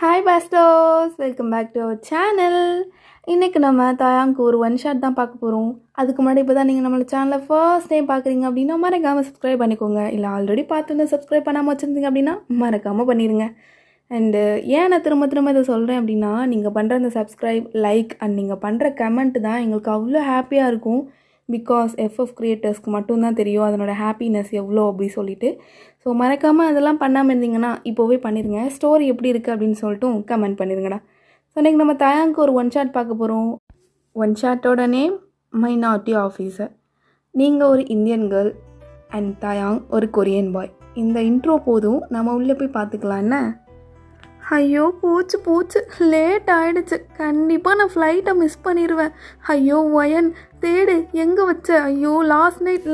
Hi pastors, welcome back to our channel. இன்றைக்கி நம்ம தாயாங்க்கு ஒரு ஒன் ஷாட் தான் பார்க்க போகிறோம். அதுக்கு முன்னாடி இப்போ தான் நீங்கள் நம்மளோட சேனலை ஃபர்ஸ்ட் டைம் பார்க்குறீங்க அப்படின்னா மறக்காமல் சப்ஸ்கிரைப் பண்ணிக்கோங்க. இல்லை ஆல்ரெடி பார்த்துட்டு சப்ஸ்கிரைப் பண்ணாமல் வச்சுருந்தீங்க அப்படின்னா மறக்காமல் பண்ணிடுங்க. அண்டு ஏன் நான் திரும்ப திரும்ப இதை சொல்கிறேன் அப்படின்னா, நீங்கள் பண்ணுற அந்த சப்ஸ்கிரைப், லைக் அண்ட் நீங்கள் பண்ணுற கமெண்ட் தான் எங்களுக்கு அவ்வளோ ஹாப்பியாக இருக்கும். பிகாஸ் எஃப்எஃப் க்ரியேட்டர்ஸ்க்கு மட்டும்தான் தெரியும் அதனோட ஹாப்பினஸ் எவ்வளோ அப்படி சொல்லிட்டு. ஸோ மறக்காமல் அதெல்லாம் பண்ணாமல் இருந்தீங்கன்னா இப்போவே பண்ணிடுங்க. ஸ்டோரி எப்படி இருக்குது அப்படின்னு சொல்லிட்டு கமெண்ட் பண்ணிடுங்கடா. ஸோ இன்றைக்கி நம்ம தாயாங்க்கு ஒரு ஒன் ஷாட் பார்க்க போகிறோம். ஒன் ஷாட்டோட நேம் மைனாரிட்டி ஆஃபீஸர். நீங்கள் ஒரு இந்தியன் கேர்ள் அண்ட் தாயாங் ஒரு கொரியன் பாய். இந்த இன்ட்ரோ போதும், நம்ம உள்ளே போய் பார்த்துக்கலாம். என்ன? ஐயோ போச்சு லேட் ஆகிடுச்சு. கண்டிப்பாக நான் ஃப்ளைட்டை மிஸ் பண்ணிடுவேன். ஐயோ ஒயன் தேடு, எங்கே வச்ச? ஐயோ லாஸ்ட் நைட்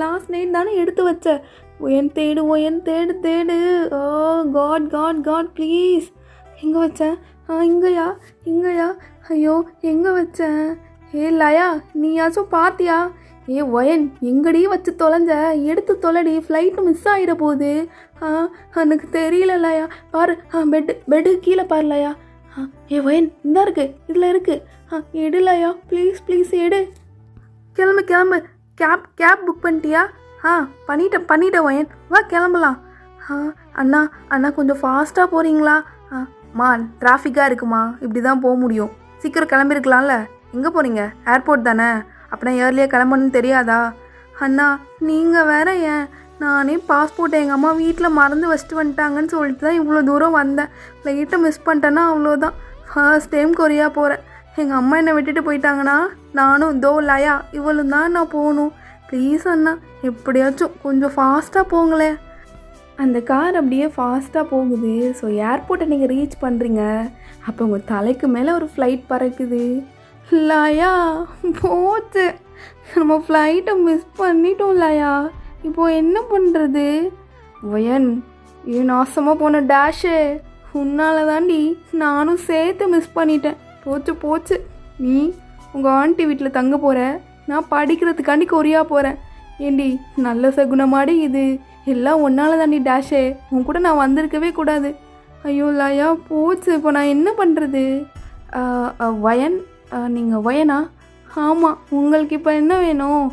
தானே எடுத்து வச்ச. ஒயன் தேடு. ஓ காட் ப்ளீஸ். எங்கே வச்சேன்? இங்கேயா? ஐயோ எங்கே வச்சேன்? ஏ லயா, நீயாச்சும் பாத்தியா? ஏ ஒயன், எங்கடி வச்சு தொலைஞ்ச? எடுத்து தொலைடி, ஃப்ளைட்டு மிஸ் ஆகிட போகுது. எனக்கு தெரியல லயா. பாரு, பெட்டு கீழே பாரு லயா. ஏ ஒயன், இந்தா இருக்கு, இதில் இருக்கு. எடு லயா, ப்ளீஸ் எடு. கிளம்பு. கேப் புக் பண்ணிட்டியா? பண்ணிட்டேன் ஒயன், வா கிளம்பலாம். அண்ணா கொஞ்சம் ஃபாஸ்ட்டாக போகிறீங்களா? டிராஃபிக்காக இருக்குமா, இப்படி தான் போக முடியும். சீக்கிரம் கிளம்பிருக்கலாம்ல. எங்கே போகிறீங்க? ஏர்போர்ட் தானே, அப்படின்னா ஏர்லியாக கிளம்பணும்னு தெரியாதா? அண்ணா நீங்கள் வேற, ஏன் நானே பாஸ்போர்ட் எங்கள் அம்மா வீட்டில் மறந்து வச்சுட்டு வந்துட்டாங்கன்னு சொல்லிட்டு தான் இவ்வளோ தூரம் வந்தேன். ஃப்ளைட்டை மிஸ் பண்ணிட்டேன்னா அவ்வளோதான். ஃபர்ஸ்ட் டைம் கொரியா போகிறேன். எங்கள் அம்மா என்னை விட்டுட்டு போயிட்டாங்கன்னா நானும் லயா இவ்வளோ தான் நான் போகணும். ப்ளீஸ் அண்ணா, எப்படியாச்சும் கொஞ்சம் ஃபாஸ்ட்டாக போங்களேன். அந்த கார் அப்படியே ஃபாஸ்ட்டாக போகுது. ஸோ ஏர்போர்ட்டை நீங்கள் ரீச் பண்ணுறீங்க. அப்போ உங்கள் தலைக்கு மேலே ஒரு ஃப்ளைட் பறக்குது. லயா போச்சு, நம்ம ஃப்ளைட்டை மிஸ் பண்ணிட்டோம் லயா. இப்போது என்ன பண்ணுறது? ஒயன், நாசமாக போன டேஷு, உன்னால தாண்டி நானும் சேர்த்து மிஸ் பண்ணிட்டேன். போச்சு. நீ உங்கள் ஆண்டி வீட்டில் தங்க போகிற, நான் படிக்கிறதுக்காண்டி கொரியா போகிறேன். ஏண்டி நல்ல சகுனமாடி இது, எல்லாம் ஒன்னால தாண்டி டேஷே. உன் கூட நான் வந்திருக்கவே கூடாது. ஐயோ லயா போச்சு, இப்போ நான் என்ன பண்ணுறது? ஒயன், நீங்கள் ஒயனா? ஆமாம், உங்களுக்கு இப்போ என்ன வேணும்?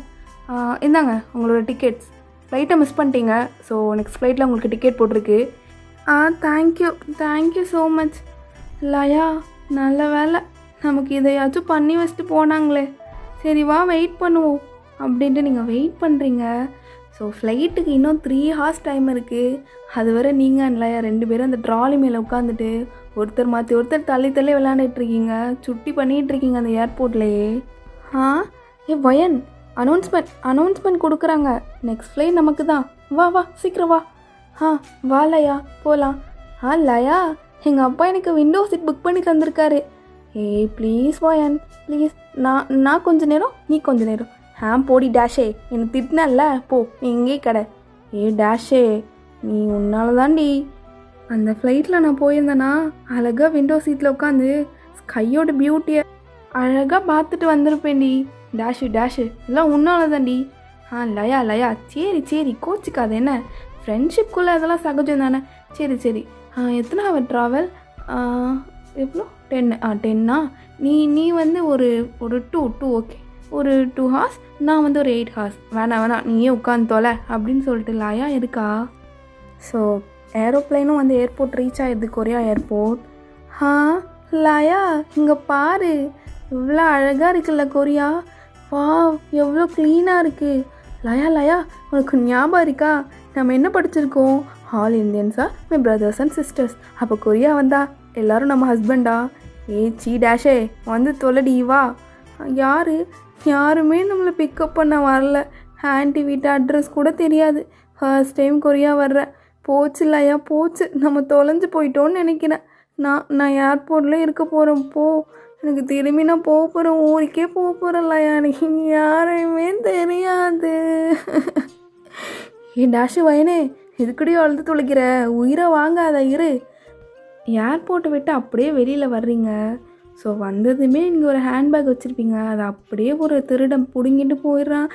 இந்தாங்க உங்களோட டிக்கெட்ஸ். ஃப்ளைட்டை மிஸ் பண்ணிட்டீங்க. ஸோ நெக்ஸ்ட் ஃப்ளைட்டில் உங்களுக்கு டிக்கெட் போட்டிருக்கு. தேங்க்யூ ஸோ மச் லயா. நல்ல வேலை, நமக்கு இதையாச்சும் பண்ணி வச்சுட்டு போனாங்களே. சரி வா வெயிட் பண்ணுவோம் அப்படின்ட்டு நீங்கள் வெயிட் பண்ணுறீங்க. ஸோ ஃப்ளைட்டுக்கு இன்னும் 3 hours டைம் இருக்குது. அது வரை நீங்கள் இல்லையா 2 பேரும் அந்த ட்ராலி மேலே உட்காந்துட்டு ஒருத்தர் மாற்றி ஒருத்தர் தள்ளி விளையாண்டுட்ருக்கீங்க, சுட்டி பண்ணிகிட்ருக்கீங்க அந்த ஏர்போர்ட்லேயே. ஏ ஒயன், அனௌன்ஸ்மெண்ட் கொடுக்குறாங்க. நெக்ஸ்ட் ஃப்ளைட் நமக்கு தான். வா சீக்கிரம் வா. வா லயா போகலாம். லயா, எங்கள் அப்பா எனக்கு விண்டோ சீட் புக் பண்ணி தந்திருக்காரு. ஏய் ப்ளீஸ் ஒயன் ப்ளீஸ். நான் கொஞ்ச நேரம், நீ கொஞ்ச நேரம். போடி டேஷே, என்னை திட்டினல்ல, போ நீ எங்கேயே கடை. டேஷே, நீ உன்னால தாண்டி அந்த ஃப்ளைட்டில் நான் போயிருந்தேன்னா அழகாக விண்டோ சீட்டில் உட்காந்து ஸ்கையோட பியூட்டியை அழகாக பார்த்துட்டு வந்திருப்பேன்டி. டேஷு எல்லாம் உன்னால தாண்டி. லயா சரி கோச்சிக்காது. என்ன ஃப்ரெண்ட்ஷிப்குள்ளே அதெல்லாம் சகஜம் தானே. சரி எத்தனை ஹவர் ட்ராவல்? எவ்வளோ? 10 நீ வந்து ஒரு 2 ஓகே, ஒரு 2 hours. நான் வந்து ஒரு 8 hours. வேணாம் நீயே உட்காந்து தொலை அப்படின்னு சொல்லிட்டு லயா இருக்கா. ஸோ ஏரோப்ளைனும் வந்து ஏர்போர்ட் ரீச் ஆகிடுது, கொரியா ஏர்போர்ட். லயா இங்கே பாரு, எவ்வளோ அழகாக இருக்குல்ல கொரியா. வா எவ்வளோ க்ளீனாக இருக்குது. லயா உனக்கு ஞாபகம் இருக்கா, நம்ம என்ன படிச்சிருக்கோம்? ஆல் இந்தியன்ஸா மை பிரதர்ஸ் அண்ட் சிஸ்டர்ஸ். அப்போ கொரியா வந்தா எல்லோரும் நம்ம ஹஸ்பண்டா. சீ டேஷே, வந்து தொலைடி வா. யாருமே நம்மளை பிக்கப் பண்ண வரல. ஆன்ட்டி வீட்டு அட்ரஸ் கூட தெரியாது. ஃபர்ஸ்ட் டைம் கொரியா வர்றேன். போச்சு லயா போச்சு, நம்ம தொலைஞ்சு போயிட்டோன்னு நினைக்கிறேன். நான் ஏர்போர்ட்டில் இருக்க போகிறேன். எனக்கு திரும்பி நான் போக போகிறேன், ஊருக்கே போக போகிறேன் லயா. எனக்கு யாரையுமே தெரியாது. டேஷு வயனே, எதுக்கடியோ அழுது தொலைக்கிற, உயிரை வாங்காத இரு. ஏர்போர்ட்டை விட்டு அப்படியே வெளியில் வர்றீங்க. ஸோ வந்ததுமே நீங்கள் ஒரு ஹேண்ட்பேக் வச்சுருப்பீங்க, அதை அப்படியே ஒரு திருடன் பிடுங்கிட்டு போயிடுறான்.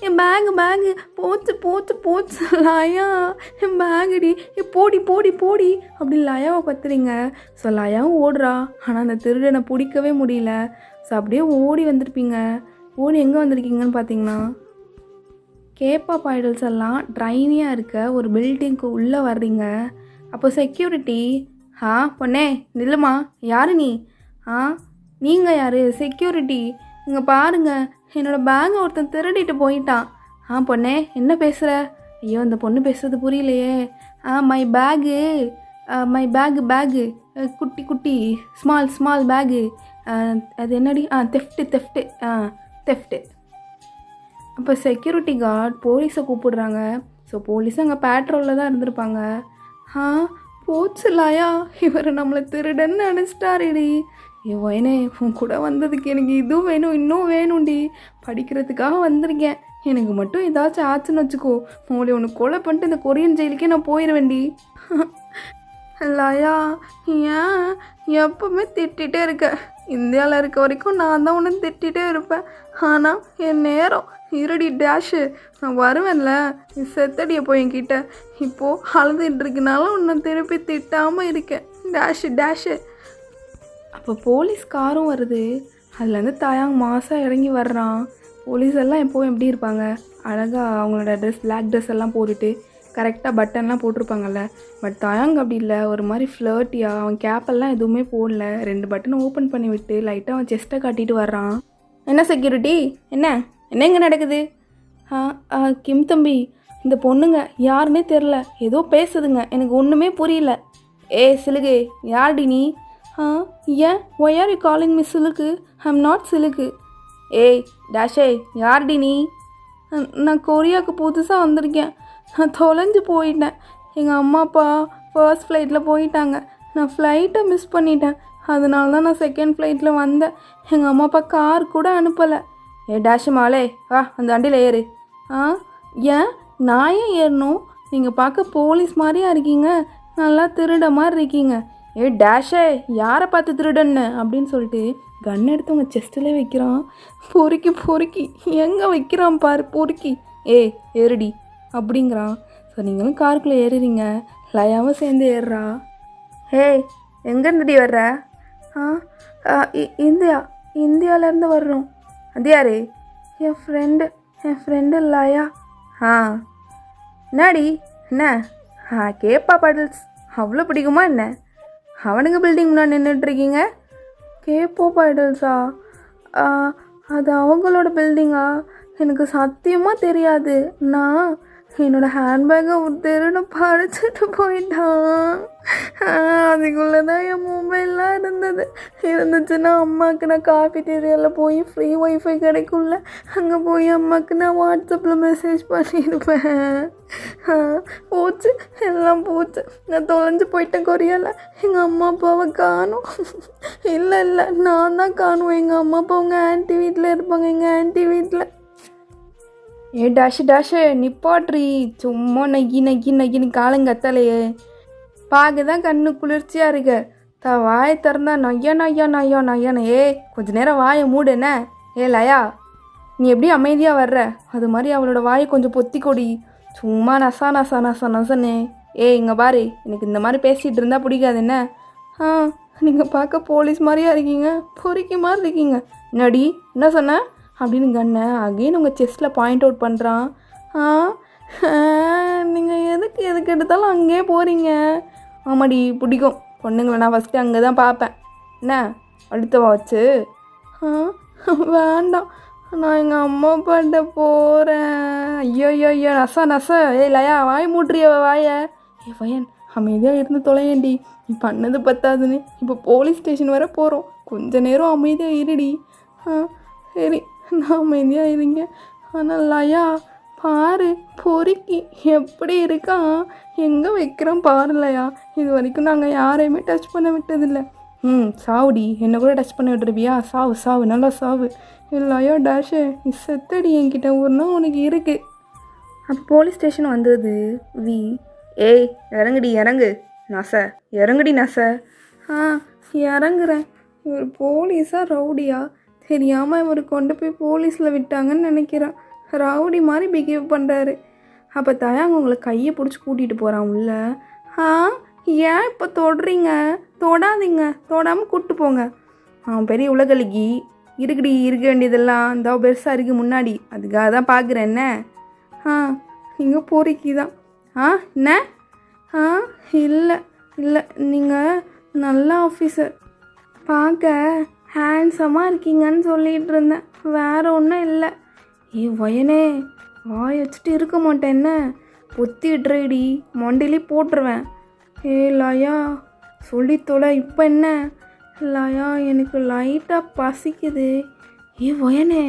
என் பேகு போச்சு போச்சு போச்சு லயா, என் பேகுடி, போடி போடி போடி அப்படி லயாவை பத்துறீங்க. ஸோ லயாவும் ஓடுறா, ஆனால் அந்த திருடனை பிடிக்கவே முடியல. ஸோ அப்படியே ஓடி வந்திருப்பீங்க. ஓடி எங்கே வந்திருக்கீங்கன்னு பார்த்தீங்கன்னா, கேபாப் ஐடல்ஸ் எல்லாம் ட்ரைனியாக இருக்க ஒரு பில்டிங்க்கு உள்ளே வர்றீங்க. அப்போ செக்யூரிட்டி, பொண்ணே நில்லுமா, யார் நீ? நீங்கள் யார்? செக்யூரிட்டி, இங்கே பாருங்கள், என்னோடய பேங்கை ஒருத்தன் திருடிட்டு போயிட்டான். பொண்ணே என்ன பேசுகிற? ஐயோ இந்த பொண்ணு பேசுகிறது புரியலையே. மை பேகு குட்டி குட்டி ஸ்மால் பேகு, அது என்னடி? தெஃப்ட்டு. அப்போ செக்யூரிட்டி கார்டு போலீஸை கூப்பிடுறாங்க. ஸோ போலீஸ் அங்கே பேட்ரோலில் தான் இருந்திருப்பாங்க. போச்சு லாயா, இவர் நம்மளை திருடன்னு நினச்சிட்டாருடி. வயனே, உன் கூட வந்ததுக்கு எனக்கு இதுவும் வேணும் இன்னும் வேணும்டி. படிக்கிறதுக்காக வந்திருக்கேன், எனக்கு மட்டும் ஏதாச்சும் ஆச்சுன்னு வச்சுக்கோ, உங்களை ஒன்று கொலை பண்ணிட்டு இந்த கொரியன் ஜெயிலுக்கே நான் போயிடுவேன்டி. லாயா, ஏன் எப்பவுமே திட்டிகிட்டே இருக்க? இந்தியாவில் இருக்க வரைக்கும் நான் தான் ஒன்று திட்டிகிட்டே இருப்பேன். ஆனால் என் நேரம் இருடி டேஷு, நான் வருவேன்ல, நீ செத்தடிய போய் என்கிட்ட. இப்போது அழுதுட்டு இருக்கனால உன்னை திருப்பி திட்டாமல் இருக்கேன். டேஷு. அப்போ போலீஸ் காரும் வருது. அதுலேருந்து தாயாங் மாதம் இறங்கி வர்றான். போலீஸ் எல்லாம் எப்போவும் எப்படி இருப்பாங்க, அழகாக அவங்களோட பிளாக் ட்ரெஸ் எல்லாம் போட்டுட்டு கரெக்டாக பட்டன்லாம் போட்டிருப்பாங்கல்ல. பட் தாயாங் அப்படி இல்லை, ஒரு மாதிரி ஃப்ளர்ட்டியாக. அவன் கேப்பெல்லாம் எதுவுமே போடல, 2 பட்டனை ஓப்பன் பண்ணி விட்டு லைட்டாக அவன் செஸ்ட்டை காட்டிட்டு வர்றான். என்ன செக்யூரிட்டி, என்ன இங்கே நடக்குது? கிம் தம்பி, இந்த பொண்ணுங்க யாருன்னே தெரில, ஏதோ பேசுதுங்க, எனக்கு ஒன்றுமே புரியல. சிலுகு, யார்டி நீ? ஏன் why are you calling me சிலுக்கு? ஐ எம் நாட் சிலுக்கு. டேஷே, யார்டி நீ? நான் கொரியாவுக்கு புதுசாக வந்திருக்கேன், நான் தொலைஞ்சு போயிட்டேன். எங்கள் அம்மா அப்பா ஃபர்ஸ்ட் ஃப்ளைட்டில் போயிட்டாங்க, நான் ஃப்ளைட்டை மிஸ் பண்ணிட்டேன். அதனால தான் நான் செகண்ட் ஃப்ளைட்டில் வந்தேன். எங்கள் அம்மா அப்பா கார் கூட அனுப்பலை. டேஷு மாலே, அந்த வண்டியில் ஏறு. ஏன் நான் ஏன் ஏறணும்? நீங்கள் பார்க்க போலீஸ் மாதிரியா இருக்கீங்க, நல்லா திருட மாதிரி இருக்கீங்க. டேஷே, யாரை பார்த்து திருடன்னு அப்படின்னு சொல்லிட்டு கன் எடுத்து உங்கள் செஸ்ட்டில் வைக்கிறான். பொறுக்கி எங்கே வைக்கிறான் பாரு, பொறுக்கி. ஏறுடி அப்படிங்கிறான். ஸோ நீங்களும் காருக்குள்ளே ஏறுறீங்க, லயாவும் சேர்ந்து ஏறுறா. எங்கேருந்துடி வர்ற? இந்தியாவிலேருந்து வர்றோம். அது யாரு? என் ஃப்ரெண்டு லயா. என்னாடி, என்ன கேபாப் ஐடல்ஸ் அவ்வளோ பிடிக்குமா என்ன? அவனுங்க பில்டிங் முன்னாடி நின்றுட்டுருக்கீங்க. கேபாப் ஐடல்ஸா? அது அவங்களோட பில்டிங்கா? எனக்கு சத்தியமாக தெரியாது. நான் என்னோடய ஹேண்ட்பேக்கை திருட பறிச்சுட்டு போயிட்டான். அதுக்குள்ளே தான் என் மொபைல்லாம் இருந்துச்சுன்னா அம்மாவுக்கு நான் காஃபி டீரியலில் போய் ஃப்ரீ ஒய்ஃபை கிடைக்கும்ல, அங்கே போய் அம்மாவுக்கு நான் வாட்ஸ்அப்பில் மெசேஜ் பண்ணியிருப்பேன். போச்சு, எல்லாம் போச்சு. நான் தொலைஞ்சு போயிட்டேன் கொரியாவில். எங்கள் அம்மா அப்பாவை காணும். இல்லை நான் தான் காணும். எங்கள் அம்மா அப்பா அவங்க ஆன்ட்டி வீட்டில் இருப்பாங்க, எங்கள் ஆன்ட்டி வீட்டில். டேஷு நிப்பாட்ரி, சும்மா நக்கி காலங்கத்தலையே. பார்க்க தான் கண்ணு குளிர்ச்சியாக இருக்கு, வாயை திறந்தா நையானே. கொஞ்ச நேரம் வாயை மூடு. என்ன லயா, நீ எப்படி அமைதியாக வர்ற? அது மாதிரி அவளோட வாயை கொஞ்சம் பொத்தி கொடி. சும்மா நசனே. இங்கே பாரு, எனக்கு இந்த மாதிரி பேசிகிட்டு இருந்தால் பிடிக்காது. என்ன நீங்கள் பார்க்க போலீஸ் மாதிரியா இருக்கீங்க, பொறுக்கி மாதிரி இருக்கீங்க. நடி, என்ன சொன்ன அப்படின்னு கண்ணை அகெயின் உங்கள் செஸ்ட்டில் பாயிண்ட் அவுட் பண்ணுறான். நீங்கள் எதுக்கு எடுத்தாலும் அங்கேயே போகிறீங்க? ஆமாடி, பிடிக்கும் பொண்ணுங்களை, நான் ஃபஸ்ட்டு அங்கே தான் பார்ப்பேன். என்ன அடுத்த வாட்ச்சு? வேண்டாம், நான் எங்கள் அம்மா அப்பாட்ட போகிறேன். ஐயோ நச. லயா, வாய் மூட்டுறிய வாயை. பையன் அமைதியாக இருந்து தொலையேண்டி, நீ பண்ணது பத்தாதுன்னு இப்போ போலீஸ் ஸ்டேஷன் வர போகிறோம், கொஞ்ச நேரம் அமைதியாக இருடி. சரி, நான் அமைதியாக இருங்க. ஆனால் லயா பாரு, பொறுக்கி எப்படி இருக்கான், எங்கே வைக்கிறோம் பாரு லயா. இது வரைக்கும் நாங்கள் யாரையுமே டச் பண்ண விட்டதில்லை. சாவுடி, என்னை கூட டச் பண்ண விட்டுருவியா? சாவு நல்லா சாவு. இல்லையோ டேஷு, நீ செத்தடி, என்கிட்ட ஒரு நாள் உனக்கு இருக்குது. அப்போ போலீஸ் ஸ்டேஷன் வந்தது. இறங்கு நச, இறங்குடி நச. இறங்குறேன். இவர் போலீஸா ரவுடியா தெரியாமல் இவர் கொண்டு போய் போலீஸில் விட்டாங்கன்னு நினைக்கிறேன். ரவுடி மாதிரி பிஹேவ் பண்ணுறாரு. அப்போ தயாங்க உங்களை கையை பிடிச்சி கூட்டிகிட்டு போகிறான் உள்ள. ஆ ஏன் இப்போ தொடுறீங்க? தொடாதீங்க, தொடாமல் கூப்பிட்டு போங்க. பெரிய உலகலிக்கு இருக்குடி, இருக்க வேண்டியதெல்லாம் இந்த பெருசாக இருக்குது முன்னாடி, அதுக்காக தான் பார்க்குறேன். என்ன நீங்கள் போறிக்கி தான். என்ன? இல்லை இல்லை, நீங்கள் நல்ல ஆஃபீஸர், பார்க்க ஹேண்ட்ஸமாக இருக்கீங்கன்னு சொல்லிகிட்டு இருந்தேன், வேறு ஒன்றும் இல்லை. வயனே வாய் வச்சுட்டு இருக்க மாட்டேன். என்ன பொத்தி விட்டுறேடி, மண்டிலே போட்டுருவேன். லாயா சொல்லி தொலை. இப்போ என்ன லாயா, எனக்கு லைட்டாக பசிக்குது. வயனே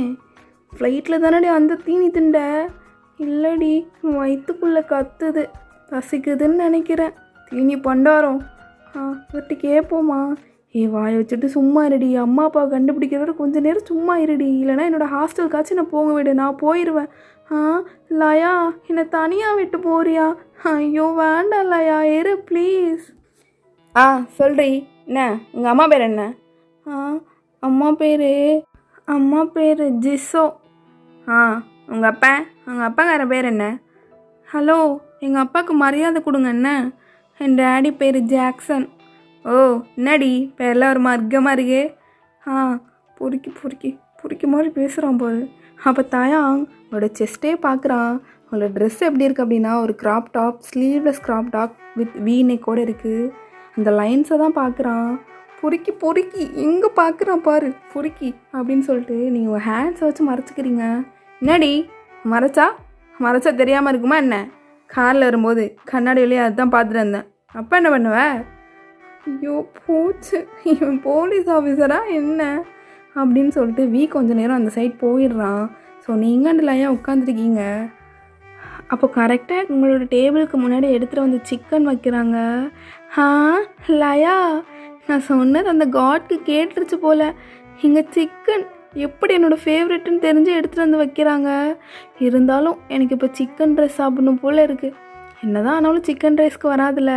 ஃப்ளைட்டில் தானடி அந்த தீனி திண்ட? இல்லடி, வயிற்றுக்குள்ளே கத்துது, பசிக்குதுன்னு நினைக்கிறேன். தீனி பண்டாரம் விட்டு கேட்போமா? வாயை வச்சுட்டு சும்மா இருடி. அம்மா அப்பாவை கண்டுபிடிக்கிறத கொஞ்சம் நேரம் சும்மா இருடி, இல்லைனா என்னோடய ஹாஸ்டலுக்காச்சும் நான் போக விடு, நான் போயிடுவேன். லாயா என்னை தனியாக விட்டு போறியா? ஐயோ வேண்டாம் லாயா, இரு ப்ளீஸ். சொல்றி. என்ன உங்கள் அம்மா பேர் என்ன? அம்மா பேர் ஜிசோ. உங்கள் அப்பாக்கார பேர் என்ன? ஹலோ, எங்கள் அப்பாவுக்கு மரியாதை கொடுங்க. என்ன? என் டேடி பேர் ஜாக்சன். ஓ என்னடி பேரெல்லாம் ஒரு மர்க்கமாக இருக்கே. பொறுக்கி மாதிரி பேசுகிறான் போது. அப்போ தாயாங் அவளோட செஸ்ட்டே பார்க்குறான். அவளோட ட்ரெஸ் எப்படி இருக்குது அப்படின்னா, ஒரு crop top, sleeveless crop top with வீநெக்கோடு இருக்குது. அந்த லைன்ஸை தான் பார்க்குறான். பொறுக்கி எங்கே பார்க்குறான் பாரு, பொறுக்கி அப்படின்னு சொல்லிட்டு நீங்கள் உங்கள் ஹேண்ட்ஸை வச்சு மறைச்சிக்கிறீங்க. என்னடி மறைச்சா தெரியாமல் இருக்குமா என்ன? காரில் வரும்போது கண்ணாடி வழியே அதுதான் பார்த்துட்டு இருந்தேன். அப்போ என்ன பண்ணுவேன்? ஐயோ போச்சு, இவன் போலீஸ் ஆஃபீஸரா என்ன அப்படின்னு சொல்லிட்டு கொஞ்ச நேரம் அந்த சைட் போயிடுறான். ஸோ நீங்கள் அண்ட் லயா உட்காந்துருக்கீங்க. அப்போ கரெக்டாக உங்களோட டேபிளுக்கு முன்னாடி எடுத்துகிட்டு வந்து சிக்கன் வைக்கிறாங்க. லயா, நான் சொன்னது அந்த காட்க்கு கேட்டுருச்சு போல். இங்கே சிக்கன் எப்படி என்னோடய ஃபேவரெட்டுன்னு தெரிஞ்சு எடுத்துகிட்டு வந்து வைக்கிறாங்க. இருந்தாலும் எனக்கு இப்போ சிக்கன் ரைஸ் சாப்பிடணும் போல் இருக்குது. என்ன தான் ஆனாலும் சிக்கன் ரைஸ்க்கு வராதில்ல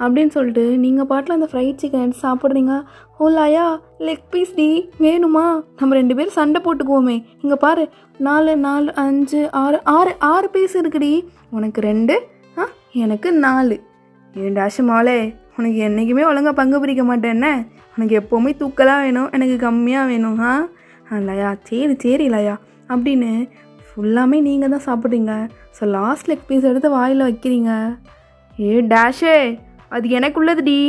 அப்படின்னு சொல்லிட்டு நீங்கள் பாட்டில் அந்த ஃப்ரைட் சிக்கன் எடுத்து சாப்பிட்றீங்க. ஓ லாயா, லெக் பீஸ் டி வேணுமா? நம்ம 2 பேரும் சண்டை போட்டுக்குவோமே. இங்கே பாரு, 4 5 6 பீஸ் இருக்குடி. உனக்கு 2, எனக்கு 4. டேஷு மாலே, உனக்கு என்றைக்குமே ஒழுங்காக பங்கு பிரிக்க மாட்டேன்ன. உனக்கு எப்போவுமே தூக்கலாக வேணும், எனக்கு கம்மியாக வேணும். லயா சரி லயா அப்படின்னு ஃபுல்லாமே நீங்கள் தான் சாப்பிட்றீங்க. ஸோ லாஸ்ட் லெக் பீஸ் எடுத்து வாயில் வைக்கிறீங்க. டேஷே, அது எனக்குள்ளதுடி.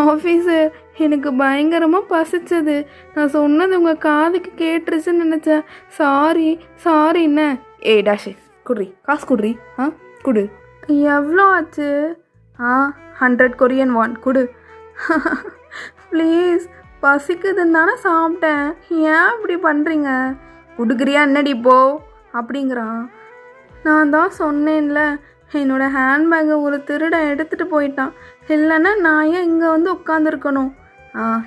ஆஃபீஸர், எனக்கு பயங்கரமாக பசிச்சது. நான் சொன்னது உங்கள் காதுக்கு கேட்டுருச்சுன்னு நினச்சேன். சாரி என்ன? டேஷே குட்ரி, காசு குட்ரி. குடு. எவ்வளோ ஆச்சு? 100 கொரியன் வான் குடு. ப்ளீஸ், பசிக்குதுன்னு தானே சாப்பிட்டேன், ஏன் இப்படி பண்ணுறீங்க? கொடுக்குறியா என்னடி இப்போ அப்படிங்கிறான். நான் தான் சொன்னேன்ல, என்னோடய ஹேண்ட்பேக்கை ஒரு திருடன் எடுத்துகிட்டு போயிட்டான். இல்லைன்னா நான் ஏன் இங்கே வந்து உட்காந்துருக்கணும்?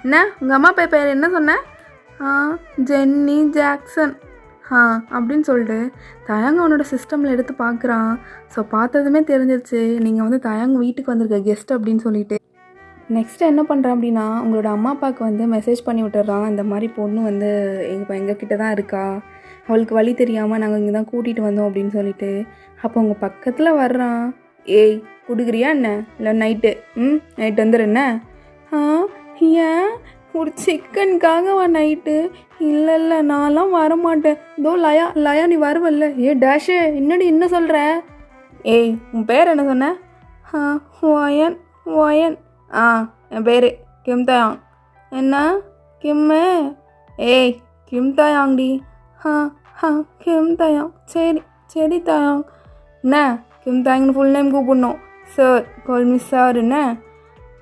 என்ன உங்கள் அம்மா பேர் என்ன சொன்னேன்? Jenny Jackson. அப்படின்னு சொல்லிட்டு தயாங்க அவனோட சிஸ்டமில் எடுத்து பார்க்குறான். ஸோ பார்த்ததுமே தெரிஞ்சிருச்சு நீங்கள் வந்து தயாங்க வீட்டுக்கு வந்திருக்க கெஸ்ட் அப்படின்னு சொல்லிட்டு. நெக்ஸ்ட்டு என்ன பண்ணுறான் அப்படின்னா, உங்களோட அம்மா அப்பாவுக்கு வந்து மெசேஜ் பண்ணி விட்டுறான். இந்த மாதிரி பொண்ணு வந்து எங்ககிட்ட தான் இருக்கா, அவளுக்கு வழி தெரியாமல் நாங்கள் இங்கே தான் கூட்டிகிட்டு வந்தோம் அப்படின்னு சொல்லிட்டு. அப்போ உங்கள் பக்கத்தில் வர்றான். கொடுக்குறியா என்ன? இல்லை நைட்டு நைட்டு வந்துடு என்ன? ஏன் ஒரு சிக்கனுக்காகவா நைட்டு? இல்லை நான்லாம் வரமாட்டேன். இதோ லயா நீ வருவல்ல. டேஷு என்னடி என்ன சொல்கிற? உன் பேர் என்ன சொன்ன? ஒயன். என் பேர் கிம் தயாங். என்ன கிம்மு? கிம் தயாங்டி. கிம் தயாங். சரி தயாங். என்ன கிம் தயாங்னு ஃபுல் நேம் கூப்பிடணும். Sir call me sir. என்ன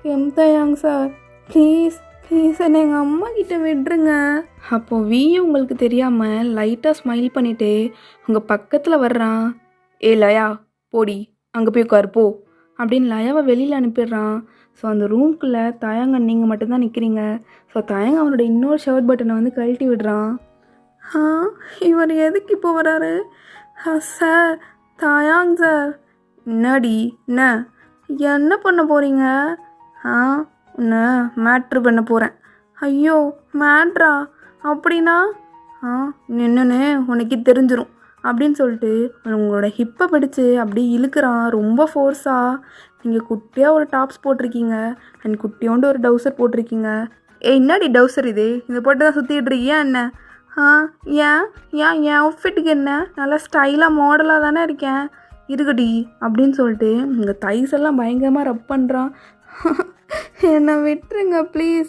கிம் தயாங் சார், ப்ளீஸ் என்னை எங்கள் அம்மா கிட்ட விட்டுருங்க. அப்போது உங்களுக்கு தெரியாமல் லைட்டாக ஸ்மைல் பண்ணிவிட்டு உங்கள் பக்கத்தில் வர்றான். லயா போடி, அங்கே போய் உட்காரு போ அப்படின்னு லயாவை வெளியில் அனுப்பிடுறான். ஸோ அந்த ரூம்குள்ளே தயாங்க நீங்கள் மட்டும்தான் நிற்கிறீங்க. ஸோ தயாங்க அவனோட இன்னொரு ஷர்ட் பட்டனை வந்து கழட்டி விடுறான். இவர் எதுக்கு இப்போ வராரு? Sir, Dayang sir. என்னடி என்ன பண்ண போகிறீங்க? உன்னை மேட்ரு பண்ண போகிறேன். ஐயோ மேட்ரா? அப்படின்னா என்னன்னு உனக்கு தெரிஞ்சிடும் அப்படின்னு சொல்லிட்டு உங்களோட ஹிப்பை பிடிச்சி அப்படி இழுக்கிறான் ரொம்ப ஃபோர்ஸாக. நீங்கள் குட்டியாக ஒரு டாப்ஸ் போட்டிருக்கீங்க அண்ட் குட்டியோண்டு ஒரு டவுசர் போட்டிருக்கீங்க. என்னடி டவுசர் இது? இதை போட்டு தான் சுற்றிட்டு இருக்கியா என்ன? ஏன் ஏன் என் அவுட்ஃபிட்டுக்கு என்ன? நல்லா ஸ்டைலாக மாடலாக தானே இருக்கேன், இருக்குடி அப்படின்னு சொல்லிட்டு இந்த தைஸ் எல்லாம் பயங்கரமாக ரப் பண்ணுறான். என்னை விட்டுருங்க ப்ளீஸ்,